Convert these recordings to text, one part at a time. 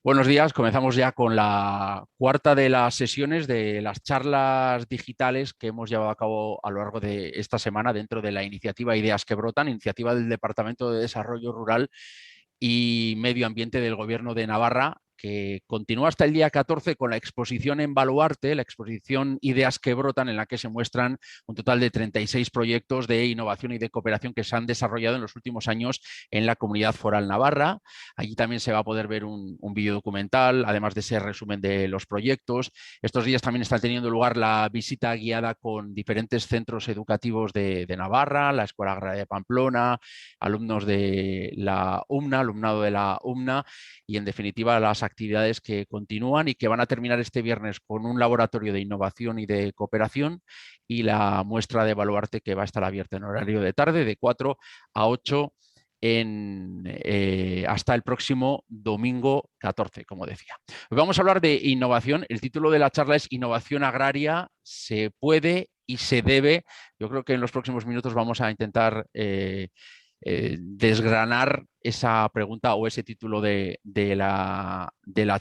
Buenos días, comenzamos ya con la cuarta de las sesiones de las charlas digitales que hemos llevado a cabo a lo largo de esta semana dentro de la iniciativa Ideas que Brotan, iniciativa del Departamento de Desarrollo Rural y Medio Ambiente del Gobierno de Navarra, que continúa hasta el día 14 con la exposición en Baluarte, la exposición Ideas que Brotan, en la que se muestran un total de 36 proyectos de innovación y de cooperación que se han desarrollado en los últimos años en la Comunidad Foral Navarra. Allí también se va a poder ver un vídeo documental, además de ese resumen de los proyectos. Estos días también está teniendo lugar la visita guiada con diferentes centros educativos de Navarra, la Escuela Agraria de Pamplona, alumnos de la UMNA, alumnado de la UMNA y, en definitiva, las actividades que continúan y que van a terminar este viernes con un laboratorio de innovación y de cooperación y la muestra de Baluarte, que va a estar abierta en horario de tarde de 4 a 8 hasta el próximo domingo 14, como decía. Hoy vamos a hablar de innovación. El título de la charla es Innovación agraria, se puede y se debe. Yo creo que en los próximos minutos vamos a intentar desgranar esa pregunta o ese título de la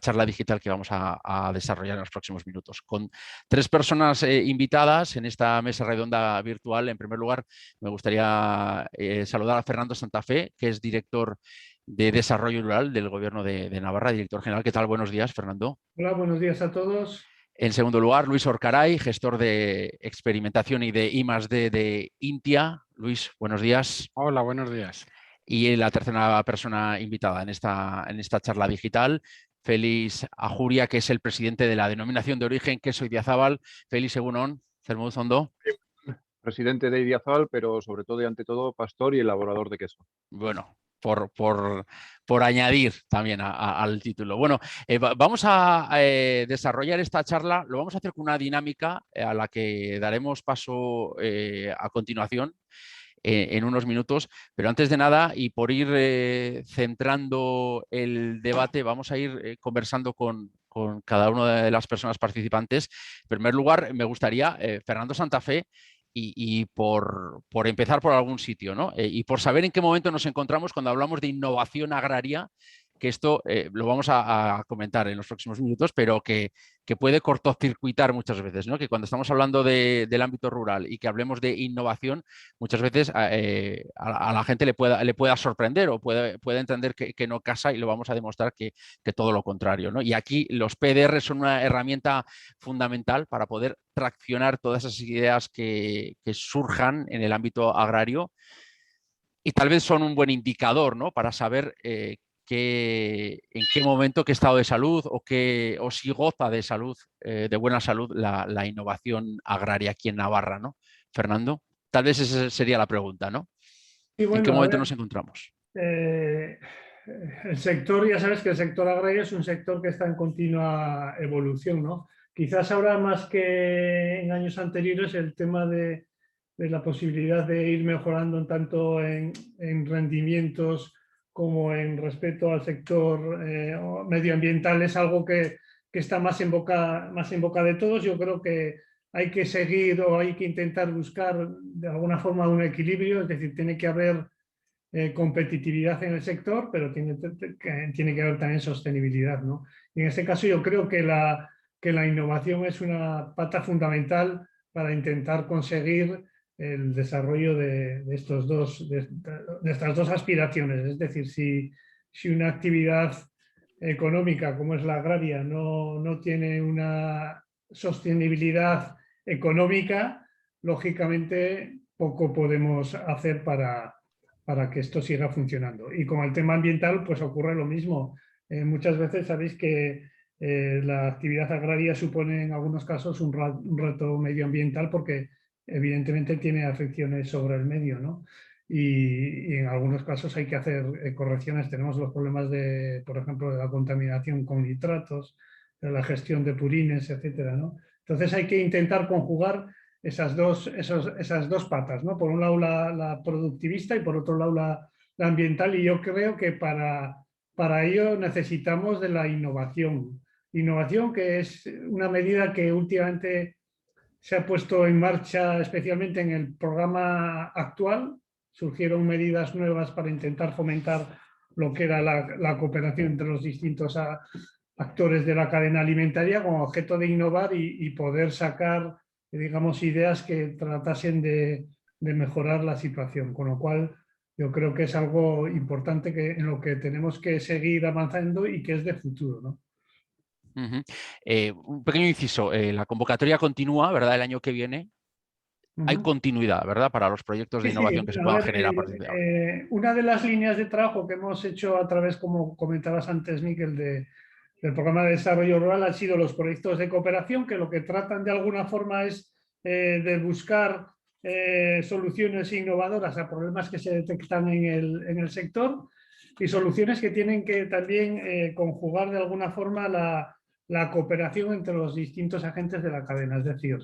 charla digital que vamos a desarrollar en los próximos minutos. Con tres personas invitadas en esta mesa redonda virtual. En primer lugar, me gustaría saludar a Fernando Santa Fe, que es director de Desarrollo Rural del Gobierno de Navarra, director general. ¿Qué tal? Buenos días, Fernando. Hola, buenos días a todos. En segundo lugar, Luis Orcaray, gestor de experimentación y de I+D de Intia. Luis, buenos días. Hola, buenos días. Y la tercera persona invitada en esta charla digital, Félix Ajuria, que es el presidente de la denominación de origen Queso Idiazábal. Félix, egunon, Zermuduz ondo. Presidente de Idiazabal, pero sobre todo y ante todo pastor y elaborador de queso. Bueno, por añadir también al título. Bueno, vamos a desarrollar esta charla, lo vamos a hacer con una dinámica a la que daremos paso a continuación en unos minutos, pero antes de nada y por ir centrando el debate, vamos a ir conversando con cada una de las personas participantes. En primer lugar, me gustaría, Fernando Santa Fe, y por empezar por algún sitio, ¿no? Y por saber en qué momento nos encontramos cuando hablamos de innovación agraria, que esto lo vamos a comentar en los próximos minutos, pero que puede cortocircuitar muchas veces, ¿no? Que cuando estamos hablando del ámbito rural y que hablemos de innovación, muchas veces a la gente le pueda sorprender o puede entender que no casa, y lo vamos a demostrar que todo lo contrario, ¿no? Y aquí los PDR son una herramienta fundamental para poder traccionar todas esas ideas que surjan en el ámbito agrario, y tal vez son un buen indicador, ¿no? Para saber en qué momento, qué estado de salud o si goza de salud, de buena salud, la innovación agraria aquí en Navarra, ¿no? Fernando, tal vez esa sería la pregunta, ¿no? Y ¿En qué bueno, a momento ver, nos encontramos? eh, el sector, ya sabes que el sector agrario es un sector que está en continua evolución, ¿no? Quizás ahora más que en años anteriores el tema de la posibilidad de ir mejorando tanto en rendimientos como en respecto al sector medioambiental es algo que está más en boca de todos. Yo creo que hay que seguir o hay que intentar buscar de alguna forma un equilibrio, es decir, tiene que haber competitividad en el sector, pero tiene que haber también sostenibilidad, ¿no? Y en este caso yo creo que la innovación es una pata fundamental para intentar conseguir el desarrollo de estas dos aspiraciones. Es decir, si una actividad económica como es la agraria no tiene una sostenibilidad económica, lógicamente poco podemos hacer para que esto siga funcionando. Y con el tema ambiental, pues ocurre lo mismo. Muchas veces sabéis que la actividad agraria supone en algunos casos un reto medioambiental porque evidentemente tiene afecciones sobre el medio, ¿no? Y en algunos casos hay que hacer correcciones. Tenemos los problemas de, por ejemplo, de la contaminación con nitratos, de la gestión de purines, etcétera, ¿no? Entonces hay que intentar conjugar esas dos patas, ¿no? Por un lado la productivista y por otro lado la ambiental, y yo creo que para ello necesitamos de la innovación. Innovación que es una medida que últimamente se ha puesto en marcha especialmente en el programa actual. Surgieron medidas nuevas para intentar fomentar lo que era la cooperación entre los distintos actores de la cadena alimentaria con objeto de innovar y poder sacar, digamos, ideas que tratasen de mejorar la situación. Con lo cual, yo creo que es algo importante en lo que tenemos que seguir avanzando y que es de futuro, ¿no? Ujú. Un pequeño inciso, la convocatoria continúa, ¿verdad? El año que viene. Hay Ujú. continuidad, ¿verdad? Para los proyectos de Sí, sí, innovación que se a puedan ver, generar a partir de ahora. una de las líneas de trabajo que hemos hecho a través, como comentabas antes, Miquel, del programa de desarrollo rural han sido los proyectos de cooperación, que lo que tratan de alguna forma es de buscar soluciones innovadoras a problemas que se detectan en el sector y soluciones que tienen que también conjugar de alguna forma la cooperación entre los distintos agentes de la cadena. Es decir,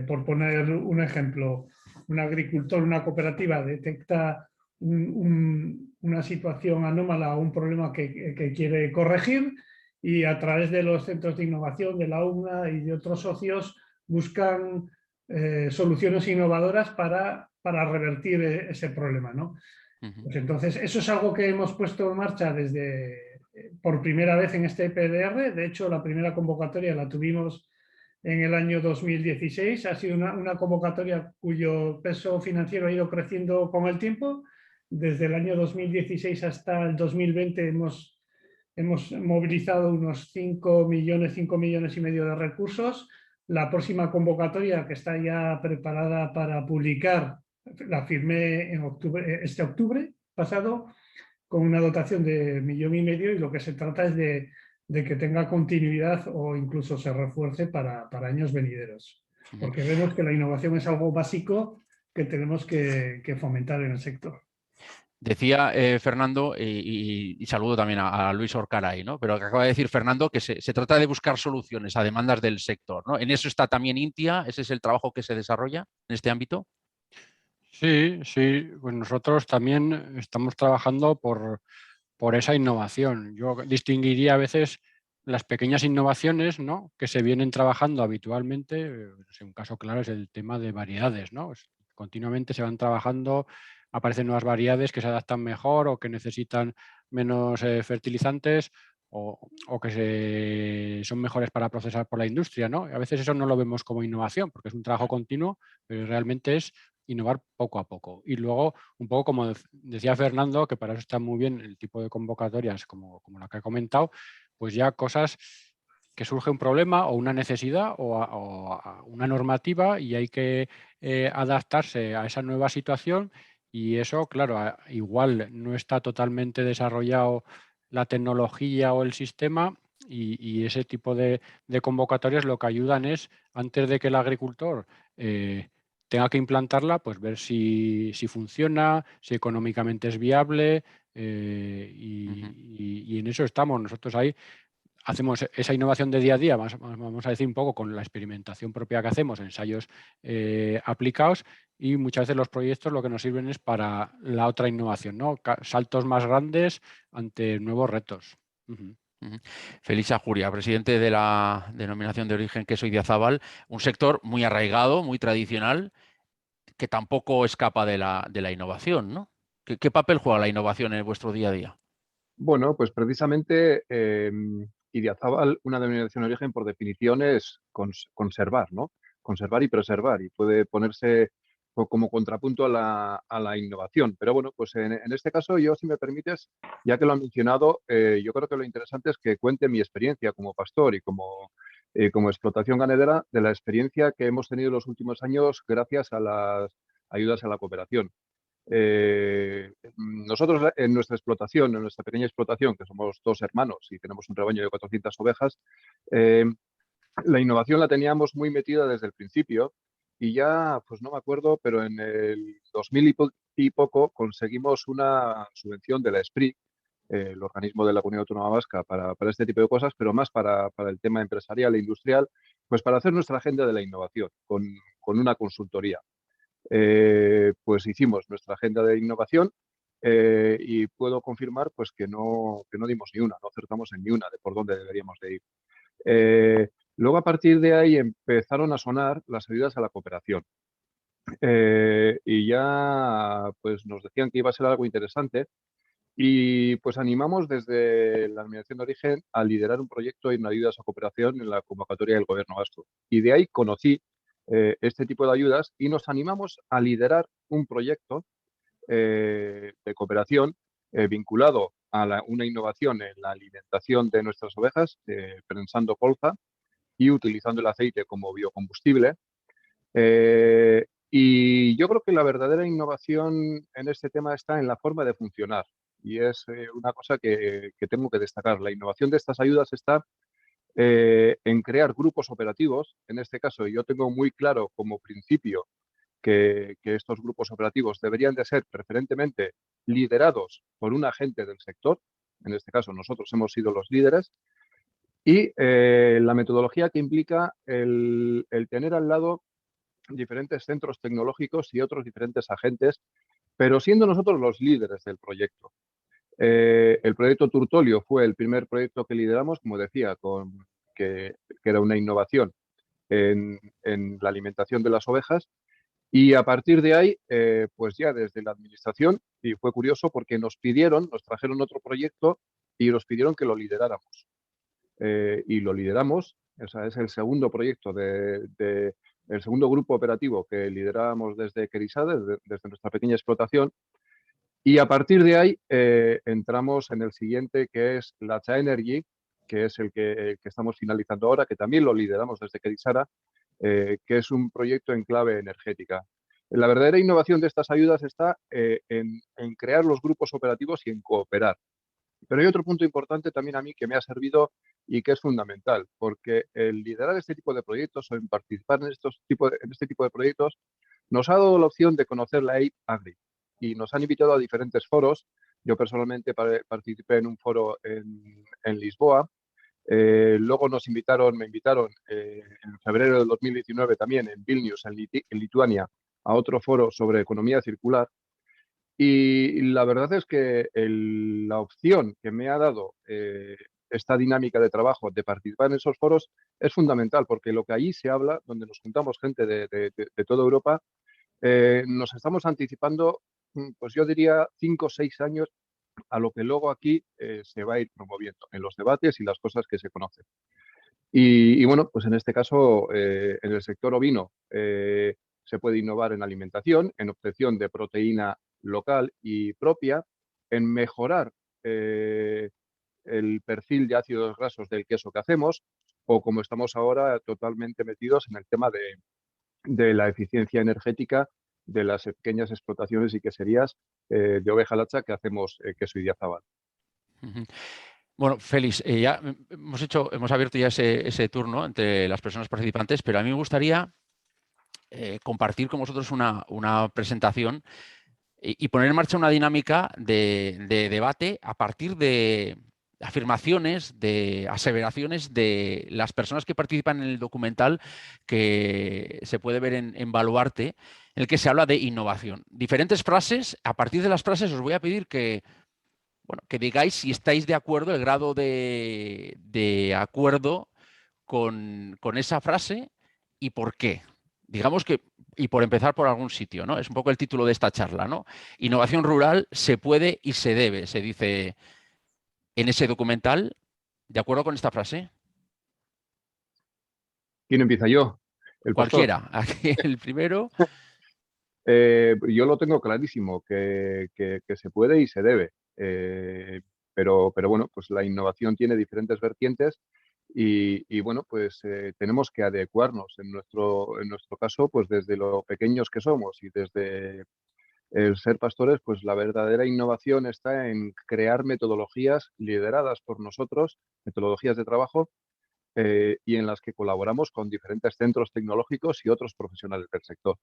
por poner un ejemplo, un agricultor, una cooperativa detecta una situación anómala o un problema que quiere corregir y a través de los centros de innovación, de la UNA y de otros socios buscan soluciones innovadoras para revertir ese problema, ¿no? Ujú. Pues entonces, eso es algo que hemos puesto en marcha por primera vez en este PDR. De hecho, la primera convocatoria la tuvimos en el año 2016. Ha sido una convocatoria cuyo peso financiero ha ido creciendo con el tiempo. Desde el año 2016 hasta el 2020 hemos movilizado unos 5 millones y medio de recursos. La próxima convocatoria, que está ya preparada para publicar, la firmé en este octubre pasado, con una dotación de 1,5 millones, y lo que se trata es de que tenga continuidad o incluso se refuerce para años venideros. Ujú. Porque vemos que la innovación es algo básico que tenemos que fomentar en el sector. Decía Fernando, y saludo también a Luis Orcaray, ¿no? Pero que acaba de decir Fernando que se trata de buscar soluciones a demandas del sector, ¿no? En eso está también Intia, ese es el trabajo que se desarrolla en este ámbito. Sí, sí, pues nosotros también estamos trabajando por esa innovación. Yo distinguiría a veces las pequeñas innovaciones, ¿no?, que se vienen trabajando habitualmente. Un caso claro es el tema de variedades, ¿no? Continuamente se van trabajando, aparecen nuevas variedades que se adaptan mejor o que necesitan menos fertilizantes o que son mejores para procesar por la industria, ¿no? A veces eso no lo vemos como innovación porque es un trabajo continuo, pero realmente es innovar poco a poco. Y luego, un poco como decía Fernando, que para eso está muy bien el tipo de convocatorias como la que ha comentado, pues ya cosas que surge un problema o una necesidad o una normativa y hay que adaptarse a esa nueva situación y eso, claro, igual no está totalmente desarrollado la tecnología o el sistema y ese tipo de convocatorias lo que ayudan es, antes de que el agricultor tenga que implantarla, pues ver si funciona, si económicamente es viable Ujú. y en eso estamos. Nosotros ahí hacemos esa innovación de día a día, vamos a decir un poco con la experimentación propia que hacemos, ensayos aplicados y muchas veces los proyectos lo que nos sirven es para la otra innovación, ¿no? Saltos más grandes ante nuevos retos. Ujú. Ujú. Félix Ajuria, presidente de la denominación de origen Queso Idiazábal, un sector muy arraigado, muy tradicional, que tampoco escapa de la innovación, ¿no? ¿Qué papel juega la innovación en vuestro día a día? Bueno, pues precisamente Idiazábal, una denominación de origen, por definición es conservar, ¿no? Conservar y preservar, y puede ponerse como contrapunto a la innovación. Pero bueno, pues en este caso, yo, si me permites, ya que lo han mencionado, yo creo que lo interesante es que cuente mi experiencia como pastor y como explotación ganadera, de la experiencia que hemos tenido en los últimos años gracias a las ayudas a la cooperación. Nosotros en nuestra explotación, en nuestra pequeña explotación, que somos 2 hermanos y tenemos un rebaño de 400 ovejas, eh, la innovación la teníamos muy metida desde el principio y ya, pues no me acuerdo, pero en el 2000 y poco conseguimos una subvención de la SPRI, el organismo de la Comunidad Autónoma Vasca, para este tipo de cosas, pero más para el tema empresarial e industrial, pues para hacer nuestra agenda de la innovación con una consultoría. Pues hicimos nuestra agenda de innovación y puedo confirmar pues que no dimos ni una, no acertamos en ni una de por dónde deberíamos de ir. Luego, a partir de ahí empezaron a sonar las ayudas a la cooperación y ya pues nos decían que iba a ser algo interesante, Y pues animamos desde la Denominación de Origen a liderar un proyecto en ayudas a cooperación en la convocatoria del Gobierno vasco. Y de ahí conocí este tipo de ayudas y nos animamos a liderar un proyecto de cooperación vinculado a una innovación en la alimentación de nuestras ovejas, prensando colza y utilizando el aceite como biocombustible. Y yo creo que la verdadera innovación en este tema está en la forma de funcionar. Y es una cosa que tengo que destacar. La innovación de estas ayudas está en crear grupos operativos. En este caso, yo tengo muy claro como principio que estos grupos operativos deberían de ser preferentemente liderados por un agente del sector. En este caso, nosotros hemos sido los líderes. Y la metodología que implica el tener al lado diferentes centros tecnológicos y otros diferentes agentes, pero siendo nosotros los líderes del proyecto. El proyecto Turtolio fue el primer proyecto que lideramos, como decía, que era una innovación en la alimentación de las ovejas. Y a partir de ahí, pues ya desde la administración, y fue curioso porque nos trajeron otro proyecto y nos pidieron que lo lideráramos. Y lo lideramos, o sea, es el segundo proyecto el segundo grupo operativo que liderábamos desde Querisada, desde nuestra pequeña explotación. Y a partir de ahí entramos en el siguiente, que es la Cha Energy, que es el que estamos finalizando ahora, que también lo lideramos desde Querisara, que es un proyecto en clave energética. La verdadera innovación de estas ayudas está en crear los grupos operativos y en cooperar. Pero hay otro punto importante también a mí que me ha servido y que es fundamental, porque el liderar este tipo de proyectos o en participar en este tipo de proyectos nos ha dado la opción de conocer la EIP Agri y nos han invitado a diferentes foros. Yo personalmente participé en un foro en Lisboa. Luego me invitaron en febrero del 2019 también en Vilnius, en Lituania, a otro foro sobre economía circular. Y la verdad es que la opción que me ha dado esta dinámica de trabajo, de participar en esos foros, es fundamental, porque lo que allí se habla, donde nos juntamos gente de toda Europa, nos estamos anticipando, pues yo diría 5 o 6 años a lo que luego aquí se va a ir promoviendo en los debates y las cosas que se conocen. Y bueno, pues en este caso, en el sector ovino, se puede innovar en alimentación, en obtención de proteína local y propia, en mejorar el perfil de ácidos grasos del queso que hacemos, o como estamos ahora totalmente metidos en el tema de la eficiencia energética de las pequeñas explotaciones y queserías de oveja lacha que hacemos queso Idiazábal. Bueno, Félix, ya hemos abierto ya ese turno entre las personas participantes, pero a mí me gustaría compartir con vosotros una presentación y poner en marcha una dinámica de debate a partir de afirmaciones, de aseveraciones de las personas que participan en el documental que se puede ver en Baluarte, en el que se habla de innovación. Diferentes frases, a partir de las frases os voy a pedir que digáis si estáis de acuerdo, el grado de acuerdo con esa frase y por qué. Digamos que, y por empezar por algún sitio, ¿no? Es un poco el título de esta charla, ¿no? Innovación rural se puede y se debe, se dice en ese documental. ¿De acuerdo con esta frase? ¿Quién empieza? Yo, el pastor. Cualquiera. Aquí el primero. Yo lo tengo clarísimo, que se puede y se debe. Pero bueno, pues la innovación tiene diferentes vertientes y bueno, pues tenemos que adecuarnos en nuestro caso, pues desde lo pequeños que somos y desde el ser pastores, pues la verdadera innovación está en crear metodologías lideradas por nosotros, metodologías de trabajo, y en las que colaboramos con diferentes centros tecnológicos y otros profesionales del sector.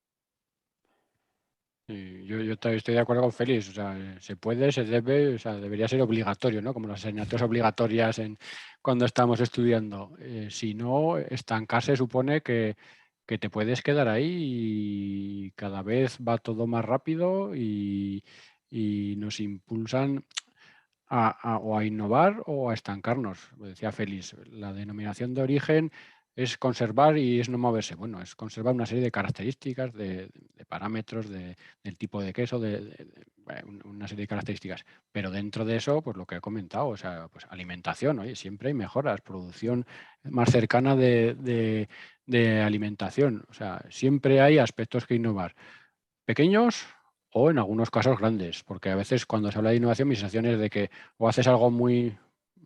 Sí, yo estoy de acuerdo con Félix, o sea, se puede, se debe, o sea, debería ser obligatorio, ¿no? Como las asignaturas obligatorias cuando estamos estudiando. Si no, estancarse supone que te puedes quedar ahí y cada vez va todo más rápido y nos impulsan o a innovar o a estancarnos. Lo decía Félix, la denominación de origen es conservar y es no moverse. Bueno, es conservar una serie de características, de parámetros, del tipo de queso, una serie de características. Pero dentro de eso, pues lo que he comentado, o sea, pues alimentación, oye, siempre hay mejoras, producción más cercana de alimentación. O sea, siempre hay aspectos que innovar. Pequeños o en algunos casos grandes, porque a veces cuando se habla de innovación mi sensación es de que o haces algo muy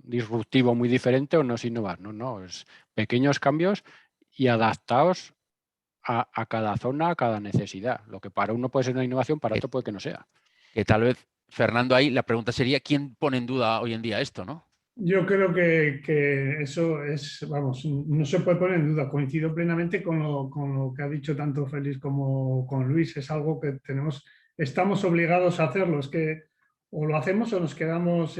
disruptivo, muy diferente o no es innovar. No, no, es pequeños cambios y adaptados a cada zona, a cada necesidad. Lo que para uno puede ser una innovación, para otro puede que no sea. Que tal vez, Fernando, ahí la pregunta sería, ¿quién pone en duda hoy en día esto, no? Yo creo que eso es, vamos, no se puede poner en duda. Coincido plenamente con lo que ha dicho tanto Félix como con Luis. Es algo que estamos obligados a hacerlo. Es que o lo hacemos o nos quedamos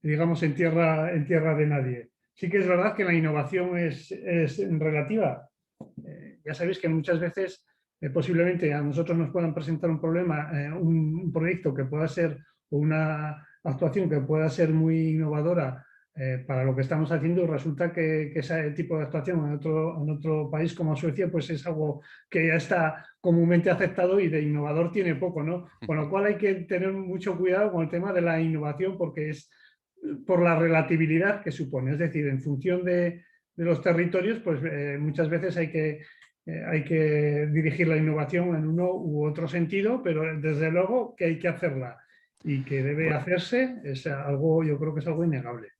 digamos, en tierra de nadie. Sí que es verdad que la innovación es relativa. Ya sabéis que muchas veces posiblemente a nosotros nos puedan presentar un problema, un proyecto que pueda ser una actuación que pueda ser muy innovadora para lo que estamos haciendo y resulta que ese tipo de actuación en otro país como Suecia pues es algo que ya está comúnmente aceptado y de innovador tiene poco, ¿no? Con lo cual hay que tener mucho cuidado con el tema de la innovación porque es por la relatividad que supone, es decir, en función de los territorios pues muchas veces hay que dirigir la innovación en uno u otro sentido, pero desde luego que hay que hacerla y que debe hacerse es algo, yo creo que es algo innegable.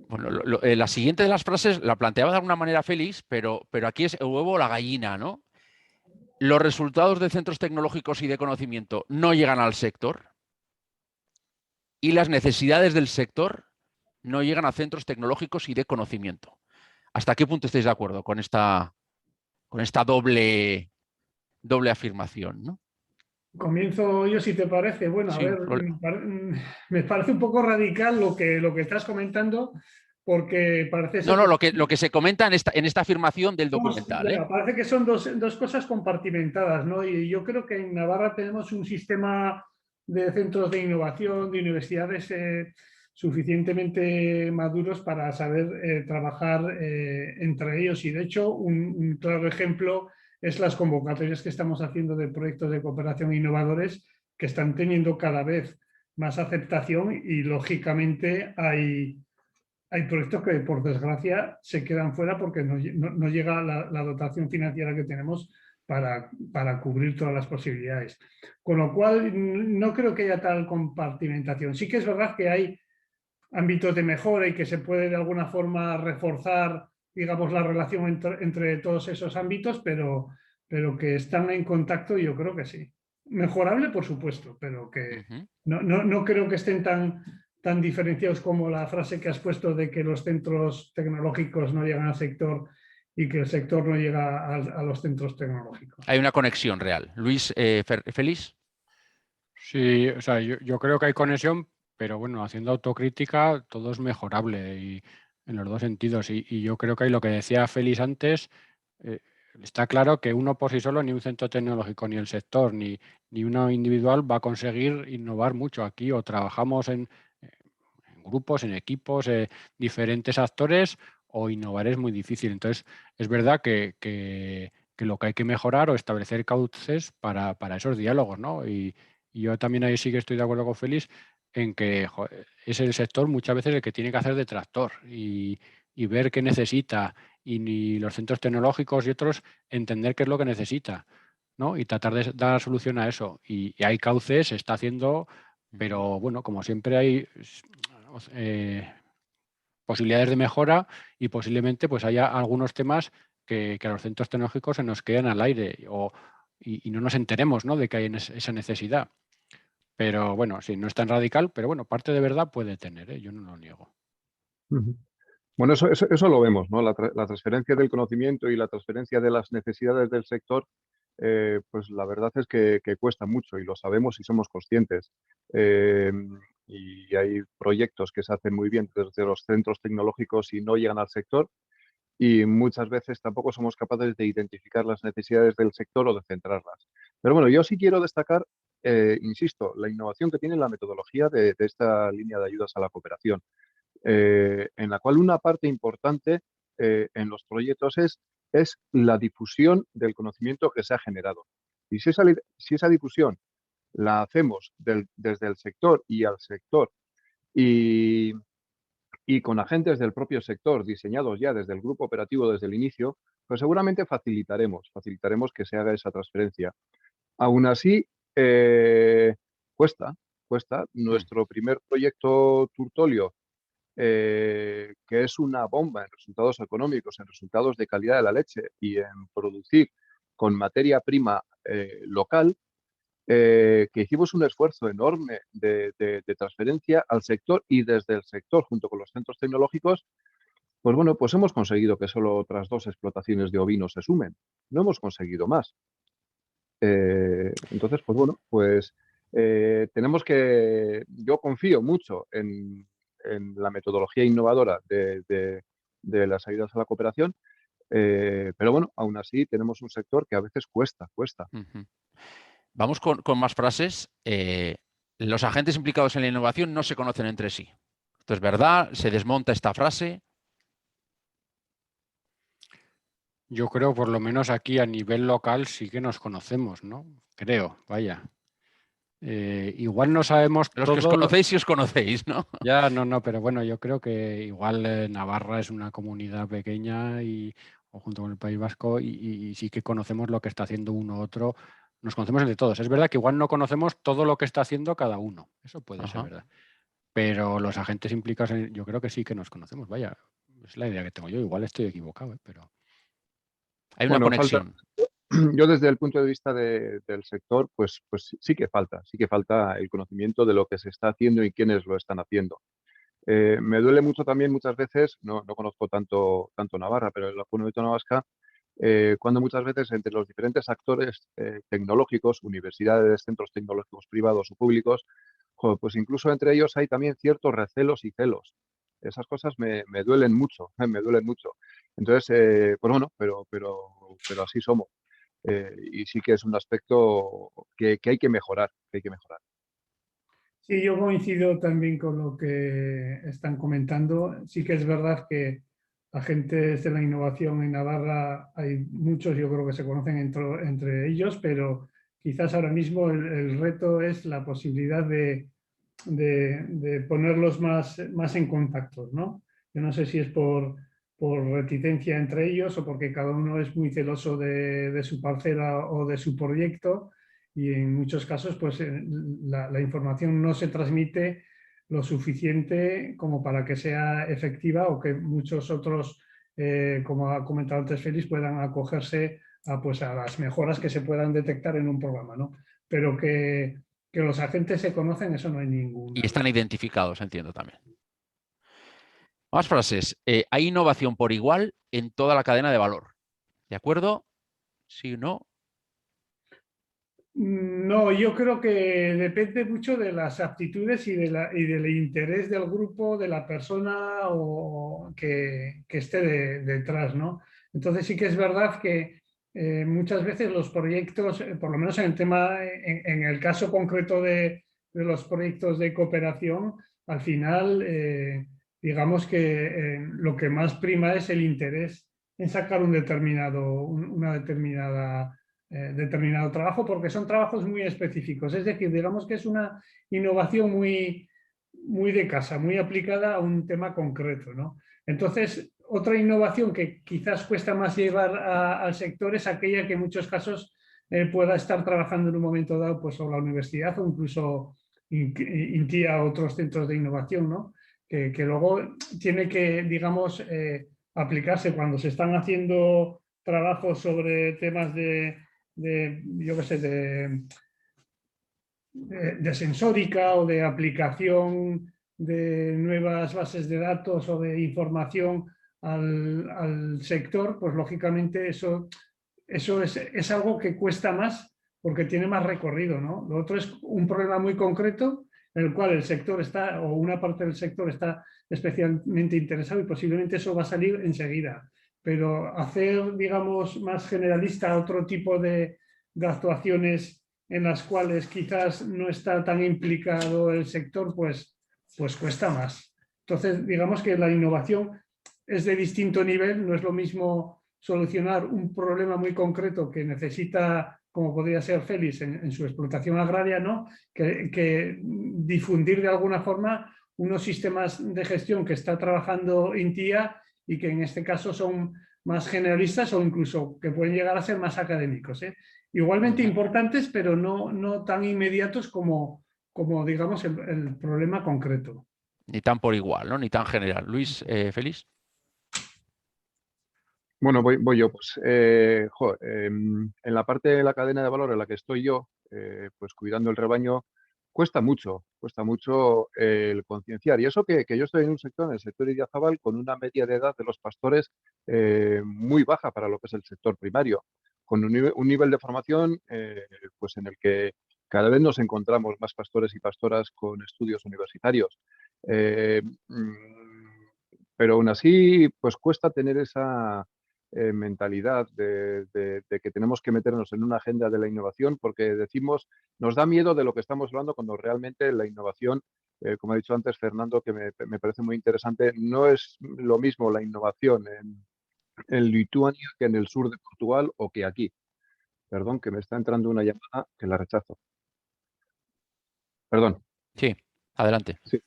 Bueno, la siguiente de las frases la planteaba de alguna manera Félix, pero aquí es el huevo o la gallina, ¿no? Los resultados de centros tecnológicos y de conocimiento no llegan al sector y las necesidades del sector no llegan a centros tecnológicos y de conocimiento. ¿Hasta qué punto estáis de acuerdo con esta doble afirmación, ¿no? Comienzo yo, si te parece. Bueno, a Sí, ver, me parece un poco radical lo que estás comentando, porque parece ser no, lo que se comenta en esta afirmación del documental, ¿eh? parece que son dos cosas compartimentadas, ¿no? Y yo creo que en Navarra tenemos un sistema de centros de innovación, de universidades suficientemente maduros para saber trabajar entre ellos. Y de hecho, un claro ejemplo es las convocatorias que estamos haciendo de proyectos de cooperación innovadores que están teniendo cada vez más aceptación y lógicamente hay proyectos que por desgracia se quedan fuera porque no llega la dotación financiera que tenemos para cubrir todas las posibilidades. Con lo cual no creo que haya tal compartimentación. Sí que es verdad que hay ámbitos de mejora y que se puede de alguna forma reforzar, digamos, la relación entre todos esos ámbitos, pero que están en contacto, yo creo que sí. Mejorable, por supuesto, pero que no creo que estén tan diferenciados como la frase que has puesto de que los centros tecnológicos no llegan al sector y que el sector no llega a los centros tecnológicos. Hay una conexión real. Luis, Félix. Sí, o sea, yo creo que hay conexión, pero bueno, haciendo autocrítica todo es mejorable y en los dos sentidos. Y yo creo que hay lo que decía Félix antes, está claro que uno por sí solo, ni un centro tecnológico, ni el sector, ni uno individual va a conseguir innovar mucho aquí o trabajamos en grupos, en equipos, diferentes actores o innovar es muy difícil. Entonces, es verdad que lo que hay que mejorar o establecer cauces para esos diálogos, ¿no? Y yo también ahí sí que estoy de acuerdo con Félix en que es el sector muchas veces el que tiene que hacer de tractor y ver qué necesita y ni los centros tecnológicos y otros entender qué es lo que necesita, ¿no? Y tratar de dar solución a eso. Y hay cauces, se está haciendo, pero bueno, como siempre hay posibilidades de mejora y posiblemente pues haya algunos temas que a los centros tecnológicos se nos quedan al aire y no nos enteremos, ¿no?, de que hay esa necesidad. Pero bueno, sí, no es tan radical, pero bueno, parte de verdad puede tener, ¿eh? Yo no lo niego. Bueno, eso lo vemos, ¿no? La transferencia del conocimiento y la transferencia de las necesidades del sector, pues la verdad es que cuesta mucho y lo sabemos y somos conscientes. Y hay proyectos que se hacen muy bien desde los centros tecnológicos y no llegan al sector. Y muchas veces tampoco somos capaces de identificar las necesidades del sector o de centrarlas. Pero bueno, yo sí quiero destacar, insisto, la innovación que tiene la metodología de esta línea de ayudas a la cooperación, en la cual una parte importante en los proyectos es la difusión del conocimiento que se ha generado. Y si esa difusión la hacemos desde el sector y al sector y con agentes del propio sector diseñados ya desde el grupo operativo desde el inicio, pues seguramente facilitaremos que se haga esa transferencia. Aún así, cuesta. Nuestro primer proyecto Turtolio, que es una bomba en resultados económicos, en resultados de calidad de la leche y en producir con materia prima local, que hicimos un esfuerzo enorme de transferencia al sector y desde el sector junto con los centros tecnológicos, pues bueno, pues hemos conseguido que solo otras 2 explotaciones de ovinos se sumen. No hemos conseguido más. Entonces, pues bueno, pues tenemos que... Yo confío mucho en la metodología innovadora de las ayudas a la cooperación, pero bueno, aún así tenemos un sector que a veces cuesta. Uh-huh. Vamos con más frases. Los agentes implicados en la innovación no se conocen entre sí. ¿Esto es verdad? ¿Se desmonta esta frase? Yo creo, por lo menos aquí a nivel local, sí que nos conocemos, ¿no? Creo, vaya. Igual no sabemos Los todo. que os conocéis y os conocéis, ¿no? Ya, no, pero bueno, yo creo que igual Navarra es una comunidad pequeña o junto con el País Vasco y sí que conocemos lo que está haciendo uno u otro. Nos conocemos entre todos. Es verdad que igual no conocemos todo lo que está haciendo cada uno. Eso puede ser verdad. Pero los agentes implicados, yo creo que sí que nos conocemos. Vaya, es la idea que tengo yo. Igual estoy equivocado, pero... Hay una conexión. Yo desde el punto de vista del sector, pues sí que falta el conocimiento de lo que se está haciendo y quiénes lo están haciendo. Me duele mucho también muchas veces, no conozco tanto Navarra, pero en la Comunidad Autónoma Vasca, cuando muchas veces entre los diferentes actores tecnológicos, universidades, centros tecnológicos privados o públicos, pues incluso entre ellos hay también ciertos recelos y celos. Esas cosas me duelen mucho, me duelen mucho. Entonces, pues bueno, pero así somos. Y sí que es un aspecto que hay que mejorar, Sí, yo coincido también con lo que están comentando. Sí que es verdad que agentes de la innovación en Navarra hay muchos, yo creo que se conocen entre ellos, pero quizás ahora mismo el reto es la posibilidad de ponerlos más en contacto, ¿no? Yo no sé si es por reticencia entre ellos o porque cada uno es muy celoso de su parcela o de su proyecto, y en muchos casos pues la información no se transmite lo suficiente como para que sea efectiva o que muchos otros, como ha comentado antes Félix, puedan acogerse a las mejoras que se puedan detectar en un programa, ¿no? Pero que los agentes se conocen, eso no hay ninguna. Y están identificados, entiendo también. Más frases. Hay innovación por igual en toda la cadena de valor. ¿De acuerdo? ¿Sí o no? No, yo creo que depende mucho de las aptitudes y del interés del grupo, de la persona que esté detrás, ¿no? Entonces sí que es verdad que muchas veces los proyectos, por lo menos en el tema, en el caso concreto de los proyectos de cooperación, al final, digamos que lo que más prima es el interés en sacar una determinado trabajo, porque son trabajos muy específicos. Es decir, digamos que es una innovación muy de casa, muy aplicada a un tema concreto, ¿no? Entonces, otra innovación que quizás cuesta más llevar al sector es aquella que en muchos casos pueda estar trabajando en un momento dado pues, o la universidad o incluso INTIA a otros centros de innovación, ¿no? Que luego tiene que, digamos, aplicarse cuando se están haciendo trabajos sobre temas yo qué sé, de sensórica o de aplicación de nuevas bases de datos o de información al sector, pues lógicamente eso es algo que cuesta más porque tiene más recorrido, ¿no? Lo otro es un problema muy concreto en el cual el sector está, o una parte del sector está especialmente interesado y posiblemente eso va a salir enseguida. Pero hacer, digamos, más generalista otro tipo de actuaciones en las cuales quizás no está tan implicado el sector, pues cuesta más. Entonces, digamos que la innovación es de distinto nivel, no es lo mismo solucionar un problema muy concreto que necesita, como podría ser Félix en su explotación agraria, ¿no? que difundir de alguna forma unos sistemas de gestión que está trabajando INTIA y que en este caso son más generalistas o incluso que pueden llegar a ser más académicos, ¿eh? Igualmente importantes, pero no tan inmediatos como digamos, el problema concreto. Ni tan por igual, ¿no? Ni tan general. Luis, Félix. Bueno, voy yo. Pues, en la parte de la cadena de valor en la que estoy yo, pues cuidando el rebaño, cuesta mucho el concienciar. Y eso que yo estoy en un sector, en el sector Idiazabal, con una media de edad de los pastores muy baja para lo que es el sector primario, con un nivel de formación pues en el que cada vez nos encontramos más pastores y pastoras con estudios universitarios. Pero aún así, pues cuesta tener esa mentalidad de que tenemos que meternos en una agenda de la innovación, porque decimos, nos da miedo de lo que estamos hablando cuando realmente la innovación, como ha dicho antes Fernando, que me parece muy interesante, no es lo mismo la innovación en Lituania que en el sur de Portugal o que aquí. Perdón, que me está entrando una llamada que la rechazo. Perdón. Sí, adelante. Sí.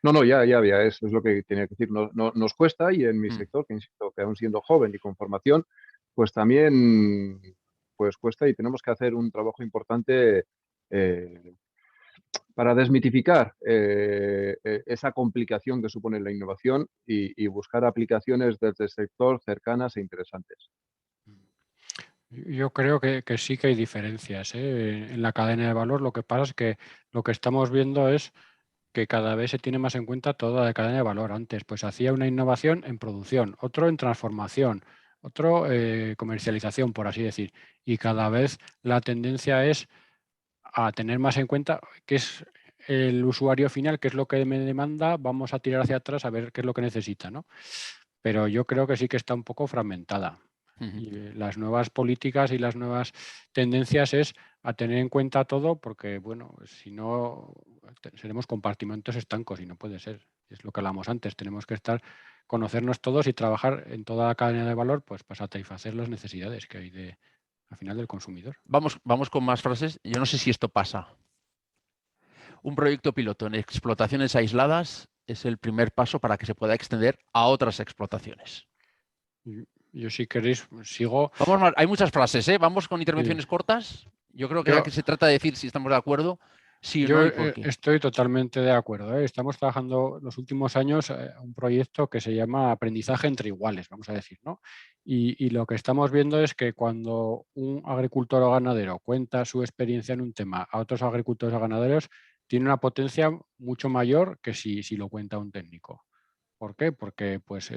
No, ya había, eso es lo que tenía que decir. Nos cuesta, y en mi sector, que insisto, que aún siendo joven y con formación, pues también pues cuesta, y tenemos que hacer un trabajo importante para desmitificar esa complicación que supone la innovación y buscar aplicaciones desde el sector cercanas e interesantes. Yo creo que sí que hay diferencias, ¿eh? En la cadena de valor. Lo que pasa es que lo que estamos viendo es que cada vez se tiene más en cuenta toda la cadena de valor. Antes, pues hacía una innovación en producción, otro en transformación, otro comercialización, por así decir. Y cada vez la tendencia es a tener más en cuenta qué es el usuario final, qué es lo que me demanda, vamos a tirar hacia atrás a ver qué es lo que necesita, ¿no? Pero yo creo que sí que está un poco fragmentada. Y las nuevas políticas y las nuevas tendencias es a tener en cuenta todo, porque, bueno, si no, seremos compartimentos estancos y no puede ser. Es lo que hablamos antes, tenemos que conocernos todos y trabajar en toda la cadena de valor, pues para satisfacer las necesidades que hay al final del consumidor. Vamos con más frases. Yo no sé si esto pasa. Un proyecto piloto en explotaciones aisladas es el primer paso para que se pueda extender a otras explotaciones. Yo, si queréis, sigo. Hay muchas frases, ¿eh? Vamos con intervenciones cortas. Yo creo que aquí se trata de decir si estamos de acuerdo, sí o no y por qué. Estoy totalmente de acuerdo, ¿eh? Estamos trabajando los últimos años un proyecto que se llama aprendizaje entre iguales, vamos a decir, ¿no? Y lo que estamos viendo es que cuando un agricultor o ganadero cuenta su experiencia en un tema a otros agricultores o ganaderos, tiene una potencia mucho mayor que si lo cuenta un técnico. ¿Por qué? Porque pues,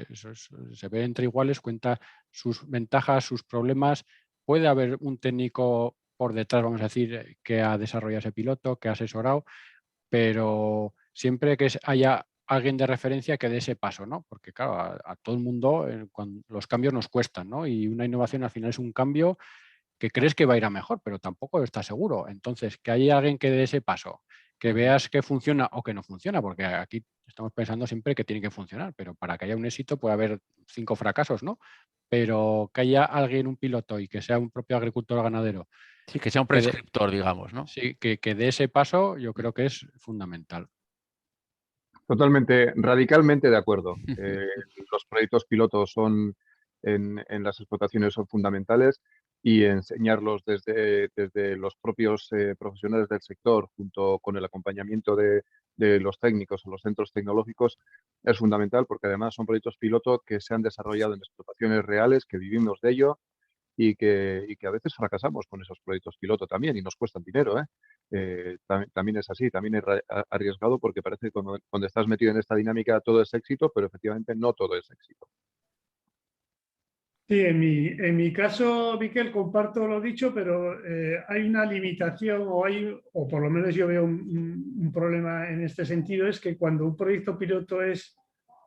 se ve entre iguales, cuenta sus ventajas, sus problemas. Puede haber un técnico por detrás, vamos a decir, que ha desarrollado ese piloto, que ha asesorado, pero siempre que haya alguien de referencia que dé ese paso, ¿no? Porque claro, a todo el mundo los cambios nos cuestan, ¿no? Y una innovación al final es un cambio que crees que va a ir a mejor, pero tampoco estás seguro. Entonces, que haya alguien que dé ese paso, que veas que funciona o que no funciona, porque aquí estamos pensando siempre que tiene que funcionar, pero para que haya un éxito puede haber 5 fracasos, ¿no? Pero que haya alguien, un piloto, y que sea un propio agricultor o ganadero. Sí, que sea un prescriptor, digamos, ¿no? Sí, que dé ese paso, yo creo que es fundamental. Totalmente, radicalmente de acuerdo. Los proyectos pilotos son en las explotaciones son fundamentales, y enseñarlos desde los propios profesionales del sector, junto con el acompañamiento de los técnicos o los centros tecnológicos, es fundamental, porque además son proyectos piloto que se han desarrollado en explotaciones reales, que vivimos de ello, y que a veces fracasamos con esos proyectos piloto también y nos cuestan dinero, ¿eh? También es así, también es arriesgado, porque parece que cuando estás metido en esta dinámica todo es éxito, pero efectivamente no todo es éxito. Sí, en mi caso, Miquel, comparto lo dicho, pero hay una limitación o por lo menos yo veo un problema en este sentido, es que cuando un proyecto piloto es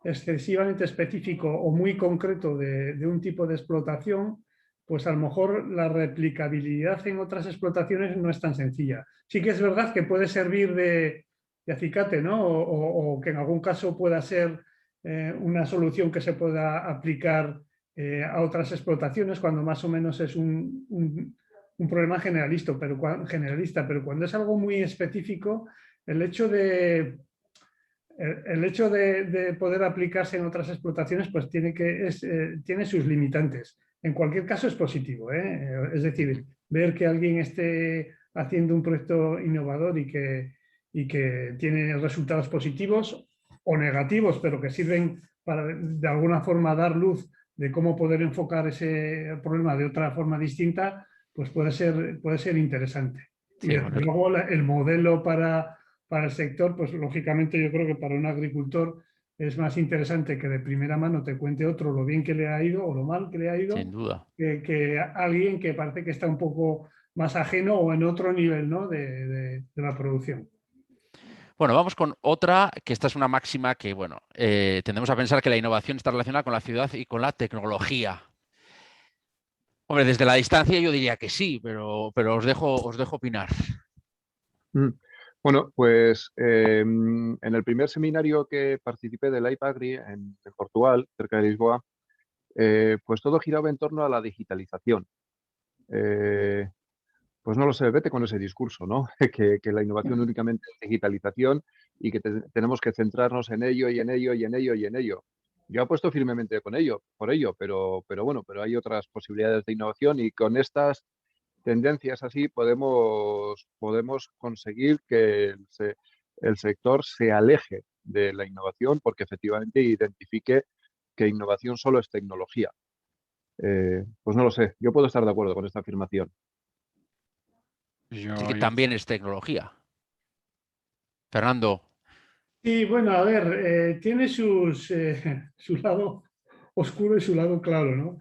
excesivamente específico o muy concreto de un tipo de explotación, pues a lo mejor la replicabilidad en otras explotaciones no es tan sencilla. Sí que es verdad que puede servir de acicate, ¿no? O que en algún caso pueda ser una solución que se pueda aplicar a otras explotaciones cuando más o menos es un problema generalista, pero cuando es algo muy específico, el hecho de poder aplicarse en otras explotaciones pues tiene sus limitantes. En cualquier caso es positivo, ¿eh? Es decir, ver que alguien esté haciendo un proyecto innovador y que tiene resultados positivos o negativos, pero que sirven para de alguna forma dar luz de cómo poder enfocar ese problema de otra forma distinta, pues puede ser interesante. Sí, Y bueno, luego el modelo para el sector, pues lógicamente yo creo que para un agricultor es más interesante que de primera mano te cuente otro lo bien que le ha ido o lo mal que le ha ido, sin duda. que alguien que parece que está un poco más ajeno o en otro nivel, ¿no? de la producción. Bueno, vamos con otra, que esta es una máxima que, bueno, tendemos a pensar que la innovación está relacionada con la ciudad y con la tecnología. Hombre, desde la distancia yo diría que sí, pero os dejo opinar. Bueno, pues en el primer seminario que participé del IPAGRI en Portugal, cerca de Lisboa, pues todo giraba en torno a la digitalización. Pues no lo sé, vete con ese discurso, ¿no? que la innovación únicamente es digitalización y que tenemos que centrarnos en ello y en ello y en ello y en ello. Yo apuesto firmemente por ello, pero bueno, pero hay otras posibilidades de innovación y con estas tendencias así podemos conseguir que el sector se aleje de la innovación porque efectivamente identifique que innovación solo es tecnología. Pues no lo sé, yo puedo estar de acuerdo con esta afirmación. Así que también es tecnología. Fernando. Y bueno, a ver, tiene su lado oscuro y su lado claro, ¿no?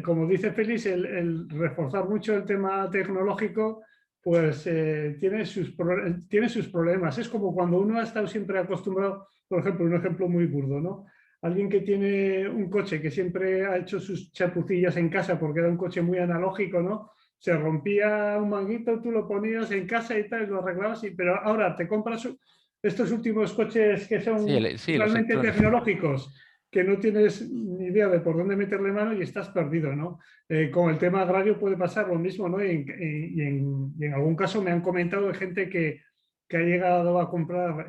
Como dice Félix, el reforzar mucho el tema tecnológico, pues tiene sus problemas. Es como cuando uno ha estado siempre acostumbrado, por ejemplo, un ejemplo muy burdo, ¿no? Alguien que tiene un coche que siempre ha hecho sus chapucillas en casa porque era un coche muy analógico, ¿no? Se rompía un manguito, tú lo ponías en casa y tal, lo arreglabas, pero ahora te compras estos últimos coches que son Sí, los totalmente electrónicos. tecnológicos, que no tienes ni idea de por dónde meterle mano y estás perdido, ¿no? Con el tema agrario puede pasar lo mismo, ¿no? Y en algún caso me han comentado de gente que ha llegado a comprar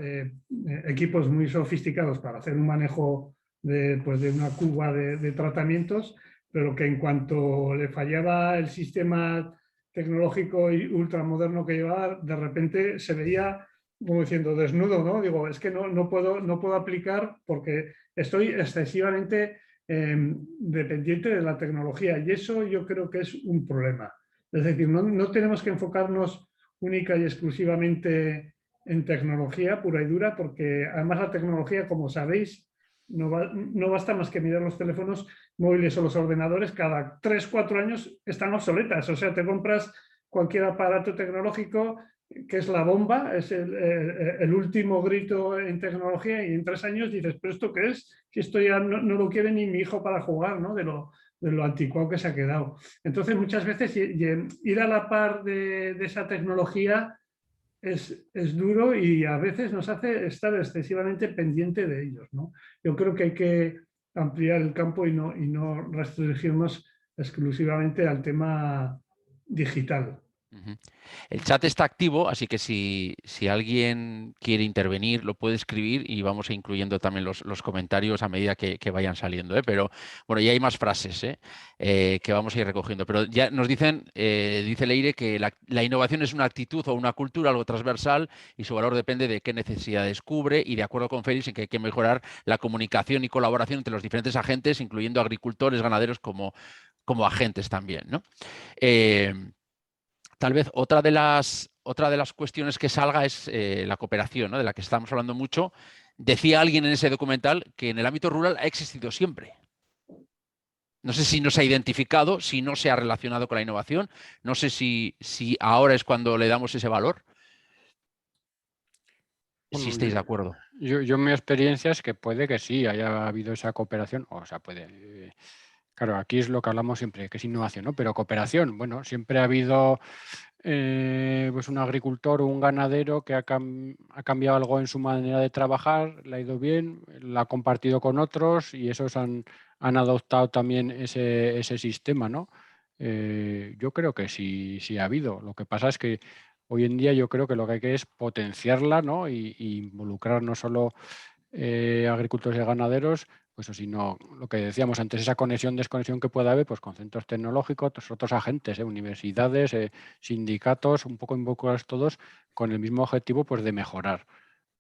equipos muy sofisticados para hacer un manejo pues de una cuba de tratamientos, pero que en cuanto le fallaba el sistema tecnológico y ultramoderno que llevaba, de repente se veía como diciendo desnudo, ¿no? Digo, es que no puedo aplicar porque estoy excesivamente dependiente de la tecnología y eso yo creo que es un problema. Es decir, no tenemos que enfocarnos única y exclusivamente en tecnología pura y dura porque además la tecnología, como sabéis, no basta más que mirar los teléfonos móviles o los ordenadores, cada 3 o 4 años están obsoletas. O sea, te compras cualquier aparato tecnológico que es la bomba, es el último grito en tecnología y en 3 años dices, ¿pero esto qué es? Si esto ya no lo quiere ni mi hijo para jugar, ¿no? De lo anticuado que se ha quedado. Entonces, muchas veces ir a la par de esa tecnología es duro y a veces nos hace estar excesivamente pendiente de ellos, ¿no? Yo creo que hay que ampliar el campo y no restringirnos exclusivamente al tema digital. El chat está activo, así que si alguien quiere intervenir, lo puede escribir y vamos incluyendo también los comentarios a medida que vayan saliendo, ¿eh? Pero bueno, ya hay más frases, que vamos a ir recogiendo. Pero ya nos dicen, dice Leire, que la innovación es una actitud o una cultura, algo transversal, y su valor depende de qué necesidades cubre, y de acuerdo con Félix en que hay que mejorar la comunicación y colaboración entre los diferentes agentes, incluyendo agricultores, ganaderos como agentes también, ¿no? Tal vez otra de las cuestiones que salga es la cooperación, ¿no? De la que estamos hablando mucho. Decía alguien en ese documental que en el ámbito rural ha existido siempre. No sé si no se ha identificado, si no se ha relacionado con la innovación. No sé si ahora es cuando le damos ese valor. Bueno, Si estáis de acuerdo. Yo mi experiencia es que puede que sí haya habido esa cooperación, o sea, puede. Claro, aquí es lo que hablamos siempre, que es innovación, ¿no? Pero cooperación, bueno, siempre ha habido pues un agricultor o un ganadero que ha cambiado algo en su manera de trabajar, le ha ido bien, la ha compartido con otros y esos han adoptado también ese sistema, ¿no? Yo creo que sí ha habido. Lo que pasa es que hoy en día yo creo que lo que hay que es potenciarla, ¿no? Y involucrar no solo agricultores y ganaderos, pues o sino lo que decíamos antes, esa conexión, desconexión que pueda haber pues, con centros tecnológicos, otros agentes, universidades, sindicatos, un poco involucrados todos con el mismo objetivo pues, de mejorar,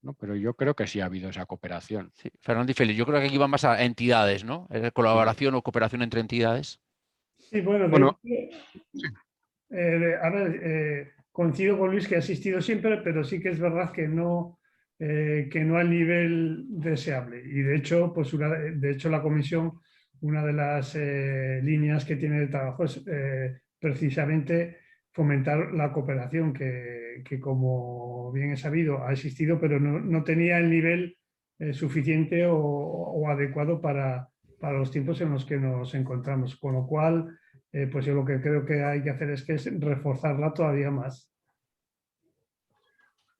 ¿no? Pero yo creo que sí ha habido esa cooperación. Sí. Fernando y Félix, yo creo que aquí van más a entidades, ¿no? Colaboración o cooperación entre entidades. Sí, bueno, Bueno, a ver, coincido con Luis que ha existido siempre, pero sí que es verdad que no al nivel deseable. Y de hecho, pues la comisión, una de las líneas que tiene de trabajo es precisamente fomentar la cooperación, que como bien he sabido ha existido, pero no tenía el nivel suficiente o adecuado para los tiempos en los que nos encontramos. Con lo cual, pues yo lo que creo que hay que hacer es reforzarla todavía más.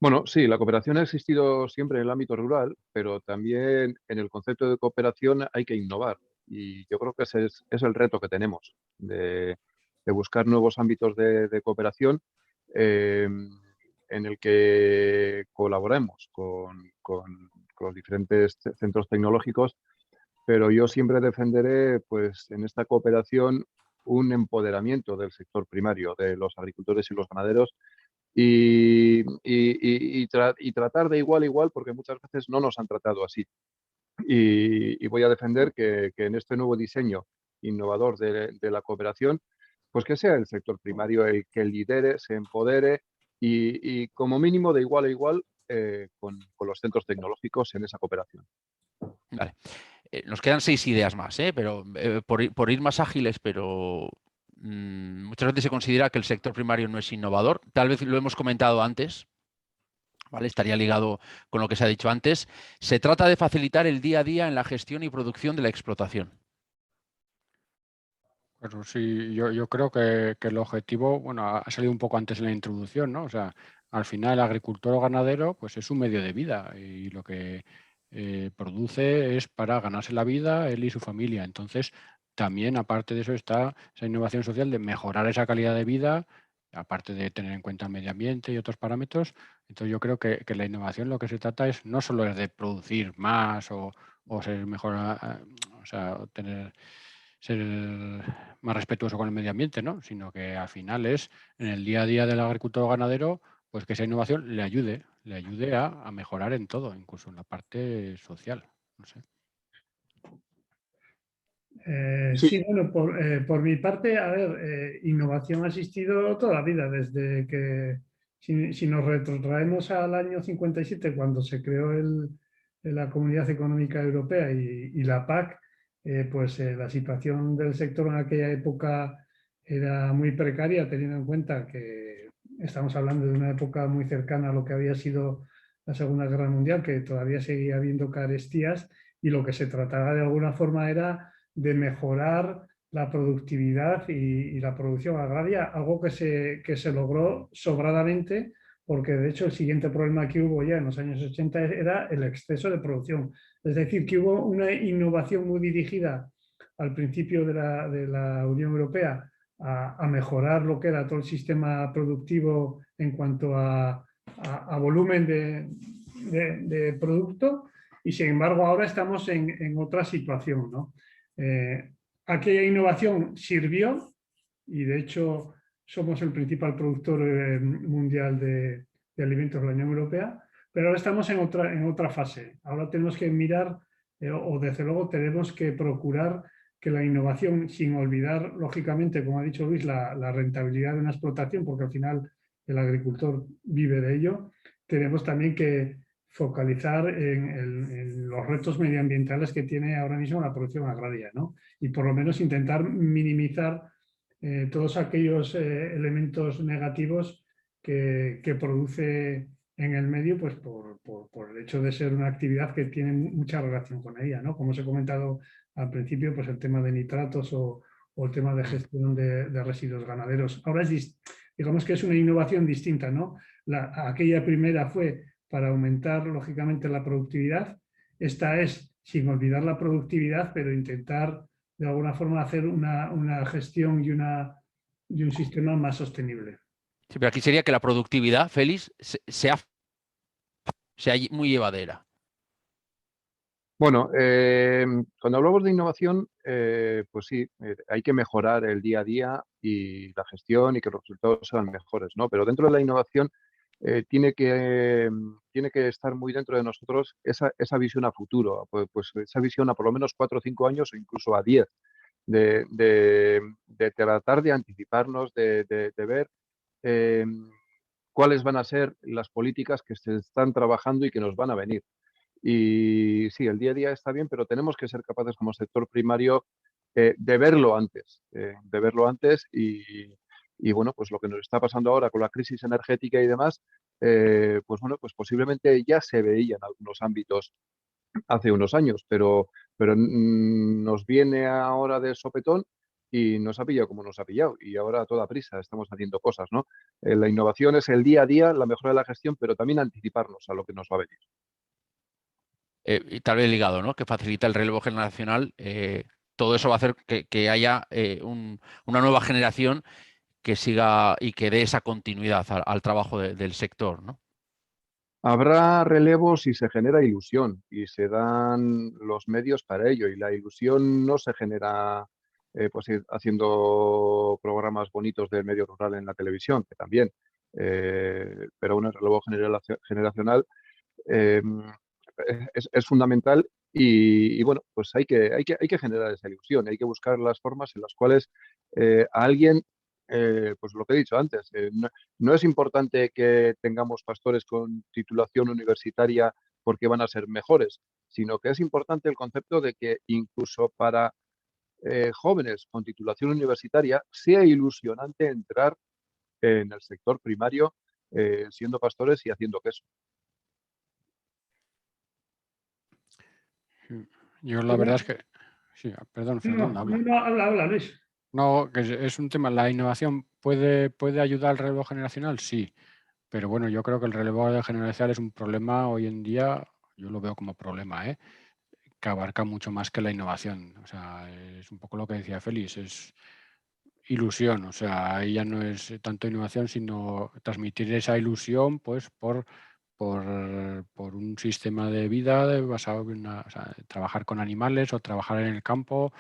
bueno, sí, la cooperación ha existido siempre en el ámbito rural, pero también en el concepto de cooperación hay que innovar. Y yo creo que ese es el reto que tenemos, de buscar nuevos ámbitos de cooperación eh, en el que colaboremos con los diferentes centros tecnológicos, pero yo siempre defenderé, pues, en esta cooperación un empoderamiento del sector primario, de los agricultores y los ganaderos, y tratar de igual a igual, porque muchas veces no nos han tratado así. Y voy a defender que en este nuevo diseño innovador de la cooperación, pues que sea el sector primario el que lidere, se empodere y como mínimo de igual a igual con los centros tecnológicos en esa cooperación. Vale. Nos quedan 6 ideas más, pero por ir más ágiles, pero muchas veces se considera que el sector primario no es innovador. Tal vez lo hemos comentado antes, ¿vale? Estaría ligado con lo que se ha dicho antes. Se trata de facilitar el día a día en la gestión y producción de la explotación. Pero sí, yo creo que el objetivo, bueno, ha salido un poco antes en la introducción, ¿no? O sea, al final el agricultor o ganadero pues es un medio de vida y lo que produce es para ganarse la vida él y su familia. Entonces, también aparte de eso está esa innovación social de mejorar esa calidad de vida, aparte de tener en cuenta el medio ambiente y otros parámetros. Entonces, yo creo que la innovación lo que se trata es no solo es de producir más o ser mejor, o sea, ser más respetuoso con el medio ambiente, ¿no? Sino que al final es en el día a día del agricultor o ganadero, pues que esa innovación le ayude a mejorar en todo, incluso en la parte social. No sé. Sí, Sí, bueno, por mi parte, a ver, innovación ha existido toda la vida, desde que, si nos retrotraemos al año 57, cuando se creó la Comunidad Económica Europea y la PAC, pues la situación del sector en aquella época era muy precaria, teniendo en cuenta que estamos hablando de una época muy cercana a lo que había sido la Segunda Guerra Mundial, que todavía seguía habiendo carestías, y lo que se trataba de alguna forma era de mejorar la productividad y la producción agraria, algo que se logró sobradamente, porque de hecho el siguiente problema que hubo ya en los años 80 era el exceso de producción. Es decir, que hubo una innovación muy dirigida al principio de la Unión Europea a mejorar lo que era todo el sistema productivo en cuanto a volumen de producto, y sin embargo ahora estamos en otra situación, ¿no? Aquella innovación sirvió y de hecho somos el principal productor mundial de alimentos de la Unión Europea, pero ahora estamos en otra fase. Ahora tenemos que mirar, o desde luego tenemos que procurar que la innovación, sin olvidar, lógicamente, como ha dicho Luis, la rentabilidad de una explotación, porque al final el agricultor vive de ello, tenemos también que focalizar en los retos medioambientales que tiene ahora mismo la producción agraria, ¿no? Y por lo menos intentar minimizar todos aquellos elementos negativos que produce en el medio, pues por el hecho de ser una actividad que tiene mucha relación con ella, ¿no? Como os he comentado al principio, pues el tema de nitratos o el tema de gestión de residuos ganaderos. Ahora digamos que es una innovación distinta, ¿no? Aquella primera fue para aumentar, lógicamente, la productividad. Esta es sin olvidar la productividad, pero intentar de alguna forma hacer una gestión y un sistema más sostenible. Sí, pero aquí sería que la productividad, Félix, sea muy llevadera. Bueno, cuando hablamos de innovación, pues sí, hay que mejorar el día a día y la gestión y que los resultados sean mejores, ¿no? Pero dentro de la innovación tiene que estar muy dentro de nosotros esa visión a futuro, pues esa visión a por lo menos 4 o 5 años o incluso a 10, de tratar de anticiparnos, de ver eh, cuáles van a ser las políticas que se están trabajando y que nos van a venir. Y sí, el día a día está bien, pero tenemos que ser capaces como sector primario de verlo antes, y bueno, pues lo que nos está pasando ahora con la crisis energética y demás, pues bueno, pues posiblemente ya se veía en algunos ámbitos hace unos años, pero nos viene ahora de sopetón y nos ha pillado como nos ha pillado y ahora a toda prisa estamos haciendo cosas, ¿no? La innovación es el día a día, la mejora de la gestión, pero también anticiparnos a lo que nos va a venir. Y tal vez ligado, ¿no? Que facilita el relevo generacional. Todo eso va a hacer que haya una nueva generación que siga y que dé esa continuidad al trabajo del sector, ¿no? Habrá relevos si se genera ilusión y se dan los medios para ello. Y la ilusión no se genera pues haciendo programas bonitos del medio rural en la televisión, que también, pero un relevo generacional eh, es fundamental y bueno, pues hay que generar esa ilusión, hay que buscar las formas en las cuales a alguien, pues lo que he dicho antes, no es importante que tengamos pastores con titulación universitaria porque van a ser mejores, sino que es importante el concepto de que incluso para jóvenes con titulación universitaria sea ilusionante entrar en el sector primario siendo pastores y haciendo queso. Yo la verdad es que... Sí, perdón, Fernando, habla. No, habla, Luis. No, que es un tema, la innovación puede ayudar al relevo generacional, sí, pero bueno, yo creo que el relevo generacional es un problema hoy en día, yo lo veo como problema, que abarca mucho más que la innovación. O sea, es un poco lo que decía Félix, es ilusión, o sea, ahí ya no es tanto innovación, sino transmitir esa ilusión pues por un sistema de vida basado en o sea, trabajar con animales o trabajar en el campo.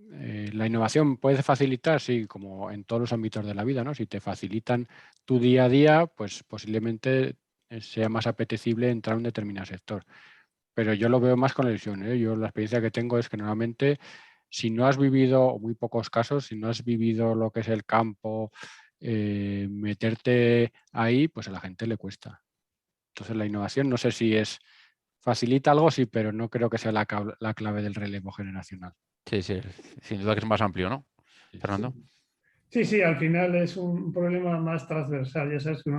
La innovación puede facilitar, sí, como en todos los ámbitos de la vida, ¿no? Si te facilitan tu día a día, pues posiblemente sea más apetecible entrar a un determinado sector. Pero yo lo veo más con la ilusión, ¿eh? Yo la experiencia que tengo es que normalmente si no has vivido, o muy pocos casos, si no has vivido lo que es el campo, meterte ahí, pues a la gente le cuesta. Entonces la innovación no sé si facilita algo, sí, pero no creo que sea la clave del relevo generacional. Sí, sí, sin duda que es más amplio, ¿no? Sí. Fernando. Sí, al final es un problema más transversal. Ya sabes que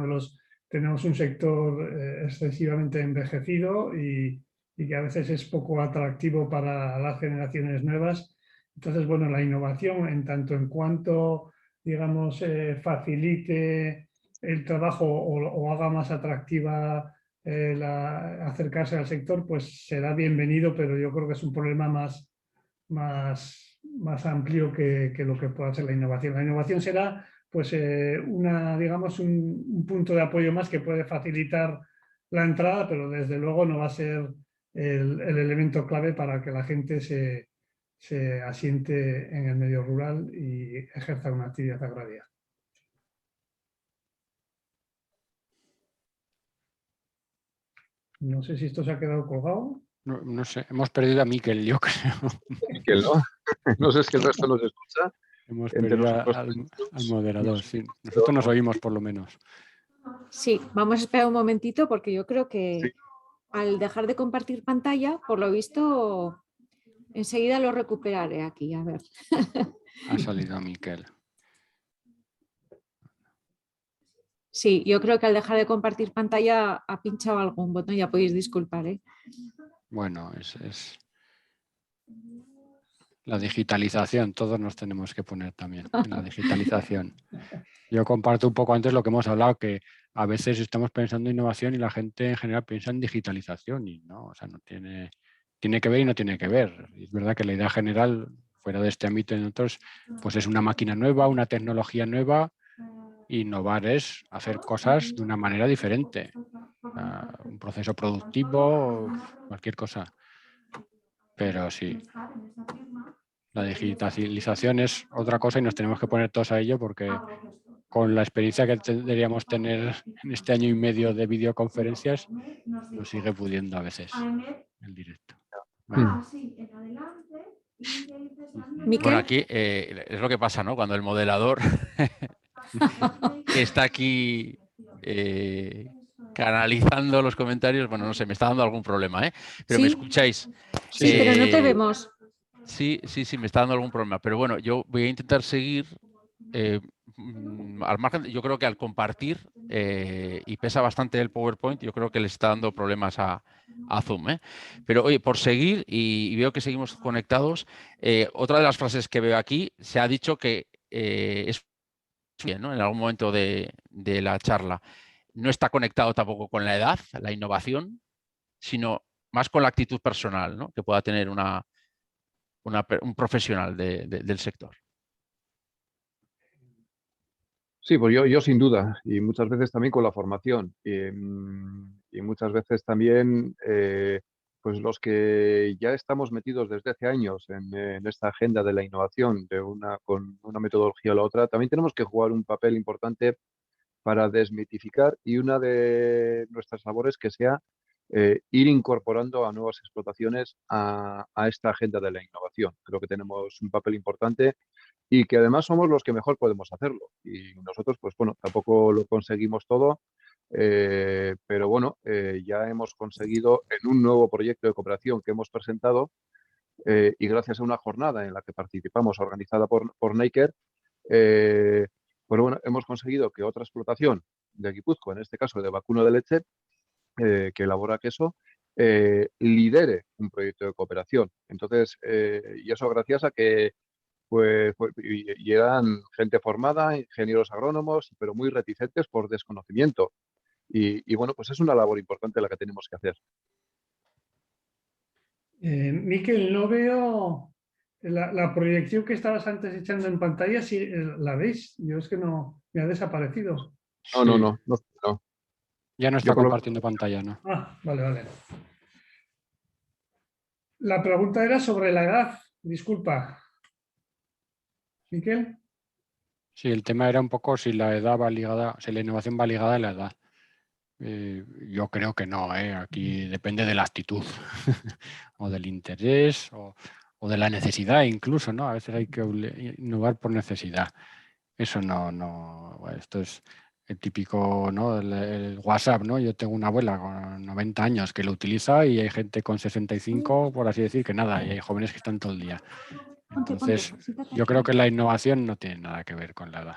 tenemos un sector excesivamente envejecido y que a veces es poco atractivo para las generaciones nuevas. Entonces, bueno, la innovación en tanto en cuanto, digamos, facilite el trabajo o haga más atractiva acercarse al sector, pues será bienvenido, pero yo creo que es un problema más amplio que lo que pueda ser la innovación. La innovación será pues digamos un punto de apoyo más que puede facilitar la entrada, pero desde luego no va a ser el elemento clave para que la gente se asiente en el medio rural y ejerza una actividad agraria. No sé si esto se ha quedado colgado. No sé, hemos perdido a Miquel, yo creo. Miquel, ¿no? No sé si el resto nos escucha. Hemos Entre perdido nosotros al moderador, sí. Nosotros nos oímos por lo menos. Sí, vamos a esperar un momentito porque yo creo que Sí. al dejar de compartir pantalla, por lo visto, enseguida lo recuperaré aquí. A ver. Ha salido Miquel. Sí, yo creo que al dejar de compartir pantalla ha pinchado algún botón, ya podéis disculpar, ¿eh? Bueno, es... La digitalización, todos nos tenemos que poner también en la digitalización. Yo comparto un poco antes lo que hemos hablado, que a veces estamos pensando en innovación y la gente en general piensa en digitalización y no, o sea, no tiene que ver y no tiene que ver. Es verdad que la idea general, fuera de este ámbito y en otros, pues es una máquina nueva, una tecnología nueva. Innovar es hacer cosas de una manera diferente. Un proceso productivo, cualquier cosa. Pero sí, la digitalización es otra cosa y nos tenemos que poner todos a ello porque con la experiencia que deberíamos tener en este año y medio de videoconferencias, nos sigue pudiendo a veces el directo. Bueno. Miquel. Bueno, aquí es lo que pasa, ¿no? Cuando el modelador que está aquí canalizando los comentarios, bueno, no sé, me está dando algún problema, ¿eh? Pero Sí. ¿me escucháis? Sí, pero no te vemos. Sí, me está dando algún problema. Pero bueno, yo voy a intentar seguir al margen. Yo creo que al compartir, y pesa bastante el PowerPoint, yo creo que le está dando problemas a Zoom, ¿eh? Pero oye, por seguir, y veo que seguimos conectados, otra de las frases que veo aquí, se ha dicho que es bien, ¿no? En algún momento de la charla. No está conectado tampoco con la edad, la innovación, sino más con la actitud personal, ¿no? Que pueda tener un profesional del sector. Sí, pues yo sin duda, y muchas veces también con la formación, y muchas veces también pues los que ya estamos metidos desde hace años en esta agenda de la innovación con una metodología o la otra, también tenemos que jugar un papel importante para desmitificar, y una de nuestras labores que sea ir incorporando a nuevas explotaciones a esta agenda de la innovación. Creo que tenemos un papel importante y que además somos los que mejor podemos hacerlo. Y nosotros, pues bueno, tampoco lo conseguimos todo, pero bueno, ya hemos conseguido en un nuevo proyecto de cooperación que hemos presentado, y gracias a una jornada en la que participamos organizada por Neiker, pues bueno, hemos conseguido que otra explotación de Guipúzcoa, en este caso de vacuno de leche, que elabora queso, lidere un proyecto de cooperación. Entonces, y eso gracias a que y eran gente formada, ingenieros agrónomos, pero muy reticentes por desconocimiento. Y bueno, pues es una labor importante la que tenemos que hacer. Miquel, no veo la proyección que estabas antes echando en pantalla, si la veis. Yo es que no, me ha desaparecido. No. Ya no está compartiendo pantalla, ¿no? Vale. La pregunta era sobre la edad. Disculpa. Miquel. Sí, el tema era un poco si la edad va ligada, si la innovación va ligada a la edad. Yo creo que no, aquí depende de la actitud o del interés o de la necesidad incluso, ¿no? A veces hay que innovar por necesidad. Eso no, esto es el típico, ¿no? El WhatsApp, ¿no? Yo tengo una abuela con 90 años que lo utiliza y hay gente con 65, por así decir, que nada, y hay jóvenes que están todo el día. Entonces, yo creo que la innovación no tiene nada que ver con la edad.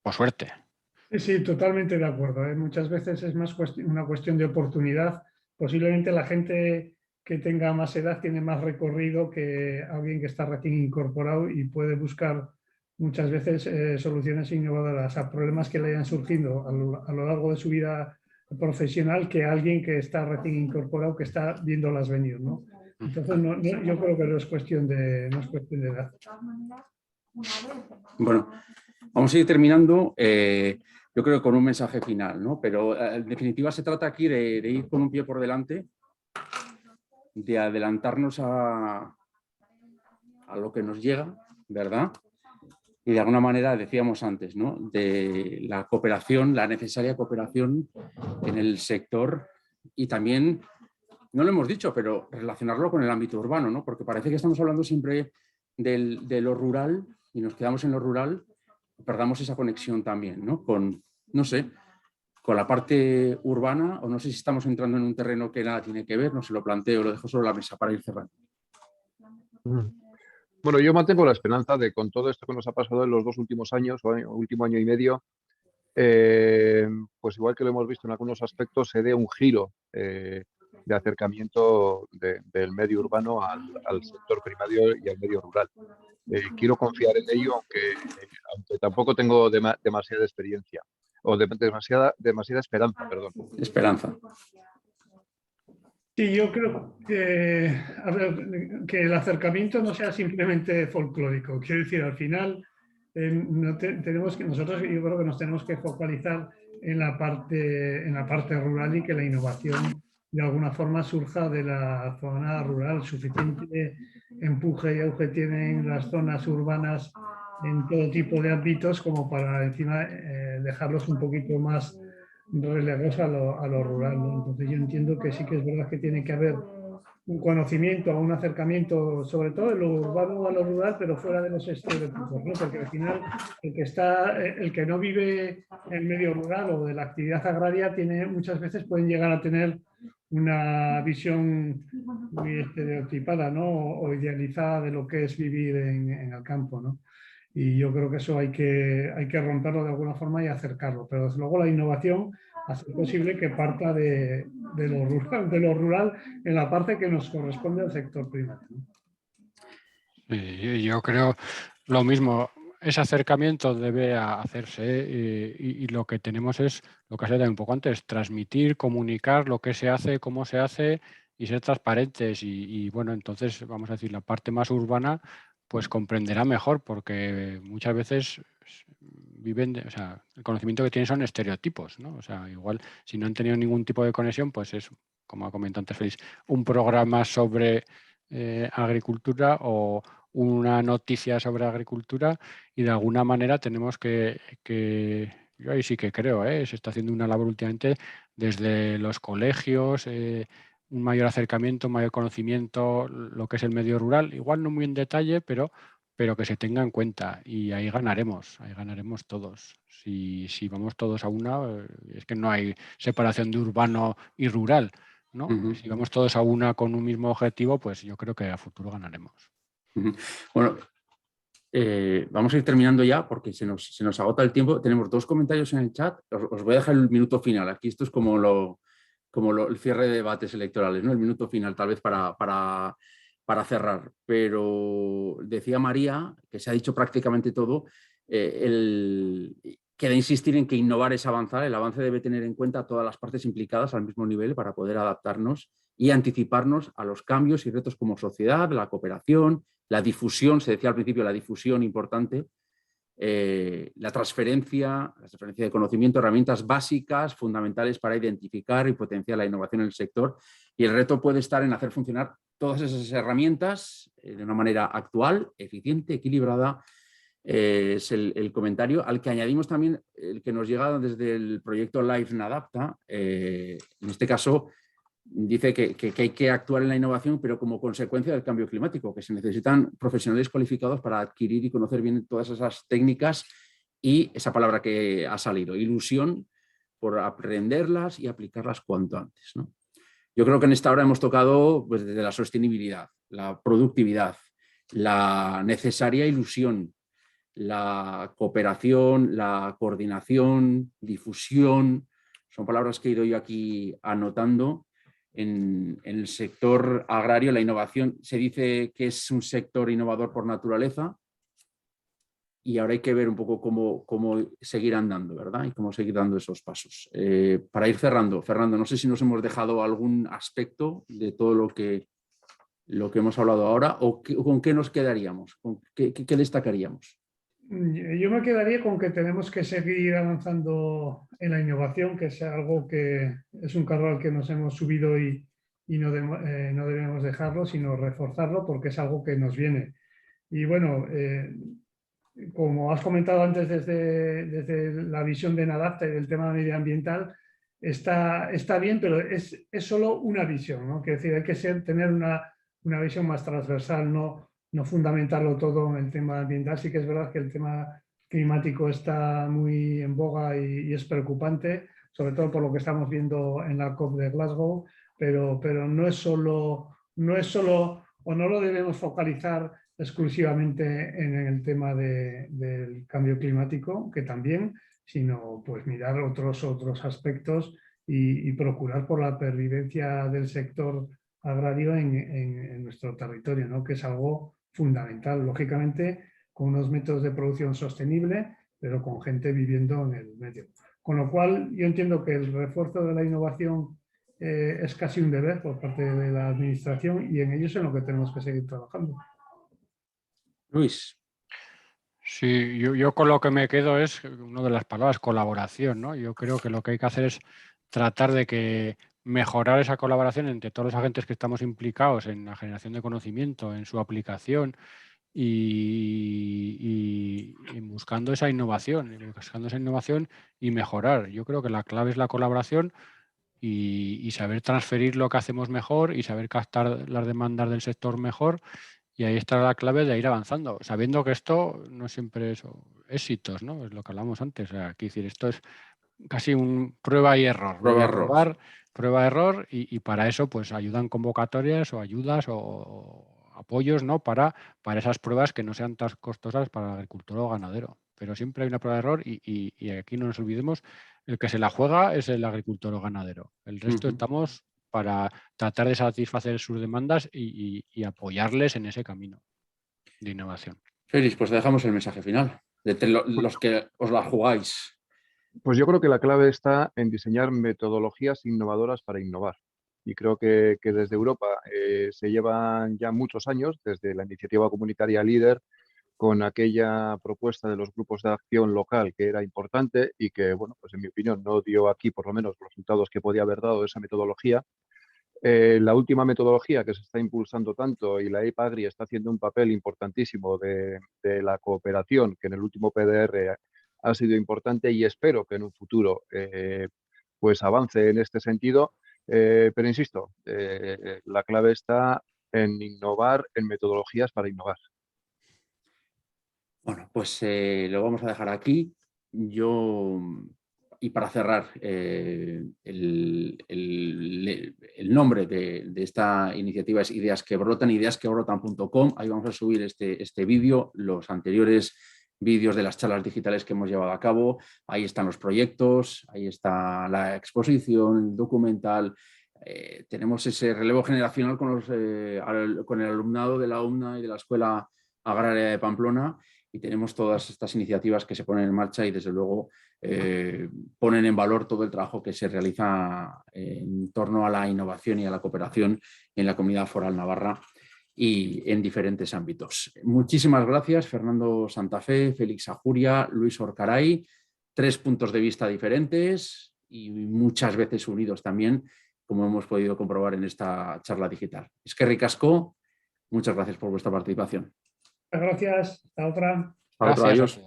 Por suerte. Sí, totalmente de acuerdo. Muchas veces es más una cuestión de oportunidad. Posiblemente la gente que tenga más edad tiene más recorrido que alguien que está recién incorporado y puede buscar muchas veces soluciones innovadoras a problemas que le hayan surgido a lo largo de su vida profesional, que alguien que está recién incorporado, que está viéndolas venir, ¿no? Entonces, yo creo que no es cuestión de edad. Bueno, vamos a ir terminando, yo creo, con un mensaje final, ¿no? Pero en definitiva se trata aquí de ir con un pie por delante, de adelantarnos a lo que nos llega, ¿verdad? Y de alguna manera, decíamos antes, ¿no? De la cooperación, la necesaria cooperación en el sector, y también, no lo hemos dicho, pero relacionarlo con el ámbito urbano, ¿no? Porque parece que estamos hablando siempre de lo rural y nos quedamos en lo rural, perdamos esa conexión también, ¿no? Con, no sé, con la parte urbana, o no sé si estamos entrando en un terreno que nada tiene que ver, no se lo planteo, lo dejo sobre la mesa para ir cerrando. Bueno, yo mantengo la esperanza de, con todo esto que nos ha pasado en los 2 últimos años, o último año y medio, pues igual que lo hemos visto en algunos aspectos, se dé un giro de acercamiento del medio urbano al sector primario y al medio rural. Quiero confiar en ello, aunque tampoco tengo demasiada experiencia, o demasiada esperanza, perdón. Esperanza. Sí, yo creo que, a ver, que el acercamiento no sea simplemente folclórico. Quiero decir, al final nosotros yo creo que nos tenemos que focalizar en la parte rural y que la innovación de alguna forma surja de la zona rural. Suficiente empuje y auge tienen las zonas urbanas en todo tipo de ámbitos como para encima dejarlos un poquito más relegados a lo rural, ¿no? Entonces yo entiendo que sí que es verdad que tiene que haber un conocimiento, un acercamiento, sobre todo de lo urbano a lo rural, pero fuera de los estereotipos, ¿no? Porque al final el que no vive en el medio rural o de la actividad agraria muchas veces pueden llegar a tener una visión muy estereotipada, ¿no? O idealizada de lo que es vivir en el campo, ¿no? Y yo creo que eso hay que romperlo de alguna forma y acercarlo. Pero desde luego la innovación hace posible que parta de lo rural en la parte que nos corresponde al sector primario, ¿no? Yo creo lo mismo. Ese acercamiento debe hacerse y lo que tenemos es, lo que has dicho un poco antes, transmitir, comunicar lo que se hace, cómo se hace y ser transparentes. Y bueno, entonces vamos a decir, la parte más urbana pues comprenderá mejor porque muchas veces viven, o sea, el conocimiento que tienen son estereotipos, ¿no? O sea, igual si no han tenido ningún tipo de conexión, pues es, como ha comentado antes Félix, un programa sobre agricultura o una noticia sobre agricultura y de alguna manera tenemos que yo ahí sí que creo, se está haciendo una labor últimamente desde los colegios, un mayor acercamiento, un mayor conocimiento, lo que es el medio rural, igual no muy en detalle, pero que se tenga en cuenta y ahí ganaremos todos. Si vamos todos a una, es que no hay separación de urbano y rural, ¿no? Si vamos todos a una con un mismo objetivo, pues yo creo que a futuro ganaremos. Bueno, vamos a ir terminando ya porque se nos agota el tiempo. Tenemos 2 comentarios en el chat. Os voy a dejar el minuto final. Aquí esto es como el cierre de debates electorales, ¿no? El minuto final tal vez para cerrar. Pero decía María, que se ha dicho prácticamente todo, queda insistir en que innovar es avanzar. El avance debe tener en cuenta todas las partes implicadas al mismo nivel para poder adaptarnos y anticiparnos a los cambios y retos como sociedad, la cooperación, la difusión, se decía al principio, la difusión importante, la transferencia de conocimiento, herramientas básicas, fundamentales para identificar y potenciar la innovación en el sector. Y el reto puede estar en hacer funcionar todas esas herramientas de una manera actual, eficiente, equilibrada. Es el comentario al que añadimos también el que nos llega desde el proyecto Life Nadapta. En este caso, dice que hay que actuar en la innovación, pero como consecuencia del cambio climático, que se necesitan profesionales cualificados para adquirir y conocer bien todas esas técnicas y esa palabra que ha salido, ilusión, por aprenderlas y aplicarlas cuanto antes, ¿no? Yo creo que en esta hora hemos tocado pues, desde la sostenibilidad, la productividad, la necesaria ilusión, la cooperación, la coordinación, difusión. Son palabras que he ido yo aquí anotando. En el sector agrario, la innovación se dice que es un sector innovador por naturaleza y ahora hay que ver un poco cómo seguir andando, ¿verdad? Y cómo seguir dando esos pasos. Para ir cerrando, Fernando, no sé si nos hemos dejado algún aspecto de todo lo que hemos hablado ahora o con qué nos quedaríamos, qué destacaríamos. Yo me quedaría con que tenemos que seguir avanzando en la innovación, que es algo que es un carro al que nos hemos subido y no debemos dejarlo, sino reforzarlo porque es algo que nos viene. Y bueno, como has comentado antes desde la visión de Nadapta y del tema medioambiental, está bien, pero es solo una visión, ¿no? Quiere decir, hay que tener una visión más transversal, no fundamentarlo todo en el tema ambiental. Sí que es verdad que el tema climático está muy en boga y es preocupante, sobre todo por lo que estamos viendo en la COP de Glasgow, pero no es solo, o no lo debemos focalizar exclusivamente en el tema del cambio climático, que también, sino pues mirar otros aspectos y procurar por la pervivencia del sector agrario en nuestro territorio, ¿no? Que es algo fundamental, lógicamente, con unos métodos de producción sostenible, pero con gente viviendo en el medio. Con lo cual, yo entiendo que el refuerzo de la innovación es casi un deber por parte de la administración y en ello es en lo que tenemos que seguir trabajando. Luis. Sí, yo con lo que me quedo es una de las palabras, colaboración, ¿no? Yo creo que lo que hay que hacer es tratar de que mejorar esa colaboración entre todos los agentes que estamos implicados en la generación de conocimiento, en su aplicación y buscando esa innovación y mejorar. Yo creo que la clave es la colaboración y saber transferir lo que hacemos mejor y saber captar las demandas del sector mejor. Y ahí está la clave de ir avanzando, sabiendo que esto no siempre es éxitos, ¿no? Es lo que hablamos antes. O sea, quiero decir, esto es casi un prueba y error. Voy a probar, prueba error y para eso pues ayudan convocatorias o ayudas o apoyos, ¿no? Para esas pruebas que no sean tan costosas para el agricultor o ganadero. Pero siempre hay una prueba de error y aquí no nos olvidemos, el que se la juega es el agricultor o ganadero. El resto estamos para tratar de satisfacer sus demandas y apoyarles en ese camino de innovación. Félix, pues dejamos el mensaje final, de los que os la jugáis. Pues yo creo que la clave está en diseñar metodologías innovadoras para innovar. Y creo que desde Europa se llevan ya muchos años, desde la iniciativa comunitaria LEADER, con aquella propuesta de los grupos de acción local que era importante y que, bueno, pues en mi opinión no dio aquí por lo menos los resultados que podía haber dado esa metodología. La última metodología que se está impulsando tanto y la EIP-Agri está haciendo un papel importantísimo de la cooperación, que en el último PDR ha sido importante y espero que en un futuro pues avance en este sentido. Pero insisto, la clave está en innovar en metodologías para innovar. Bueno, pues lo vamos a dejar aquí. Y para cerrar, el nombre de esta iniciativa es Ideas que Brotan, ideasquebrotan.com. Ahí vamos a subir este vídeo, los anteriores vídeos de las charlas digitales que hemos llevado a cabo. Ahí están los proyectos, ahí está la exposición, el documental. Tenemos ese relevo generacional con el alumnado de la UMNA y de la Escuela Agraria de Pamplona. Y tenemos todas estas iniciativas que se ponen en marcha y desde luego ponen en valor todo el trabajo que se realiza en torno a la innovación y a la cooperación en la Comunidad Foral Navarra y en diferentes ámbitos. Muchísimas gracias, Fernando Santafé, Félix Ajuria, Luis Orcaray. 3 puntos de vista diferentes y muchas veces unidos también, como hemos podido comprobar en esta charla digital. Eskerrik asko, muchas gracias por vuestra participación. Gracias, hasta otra. Hasta otra, adiós.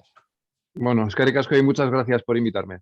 Bueno, eskerrik asko y muchas gracias por invitarme.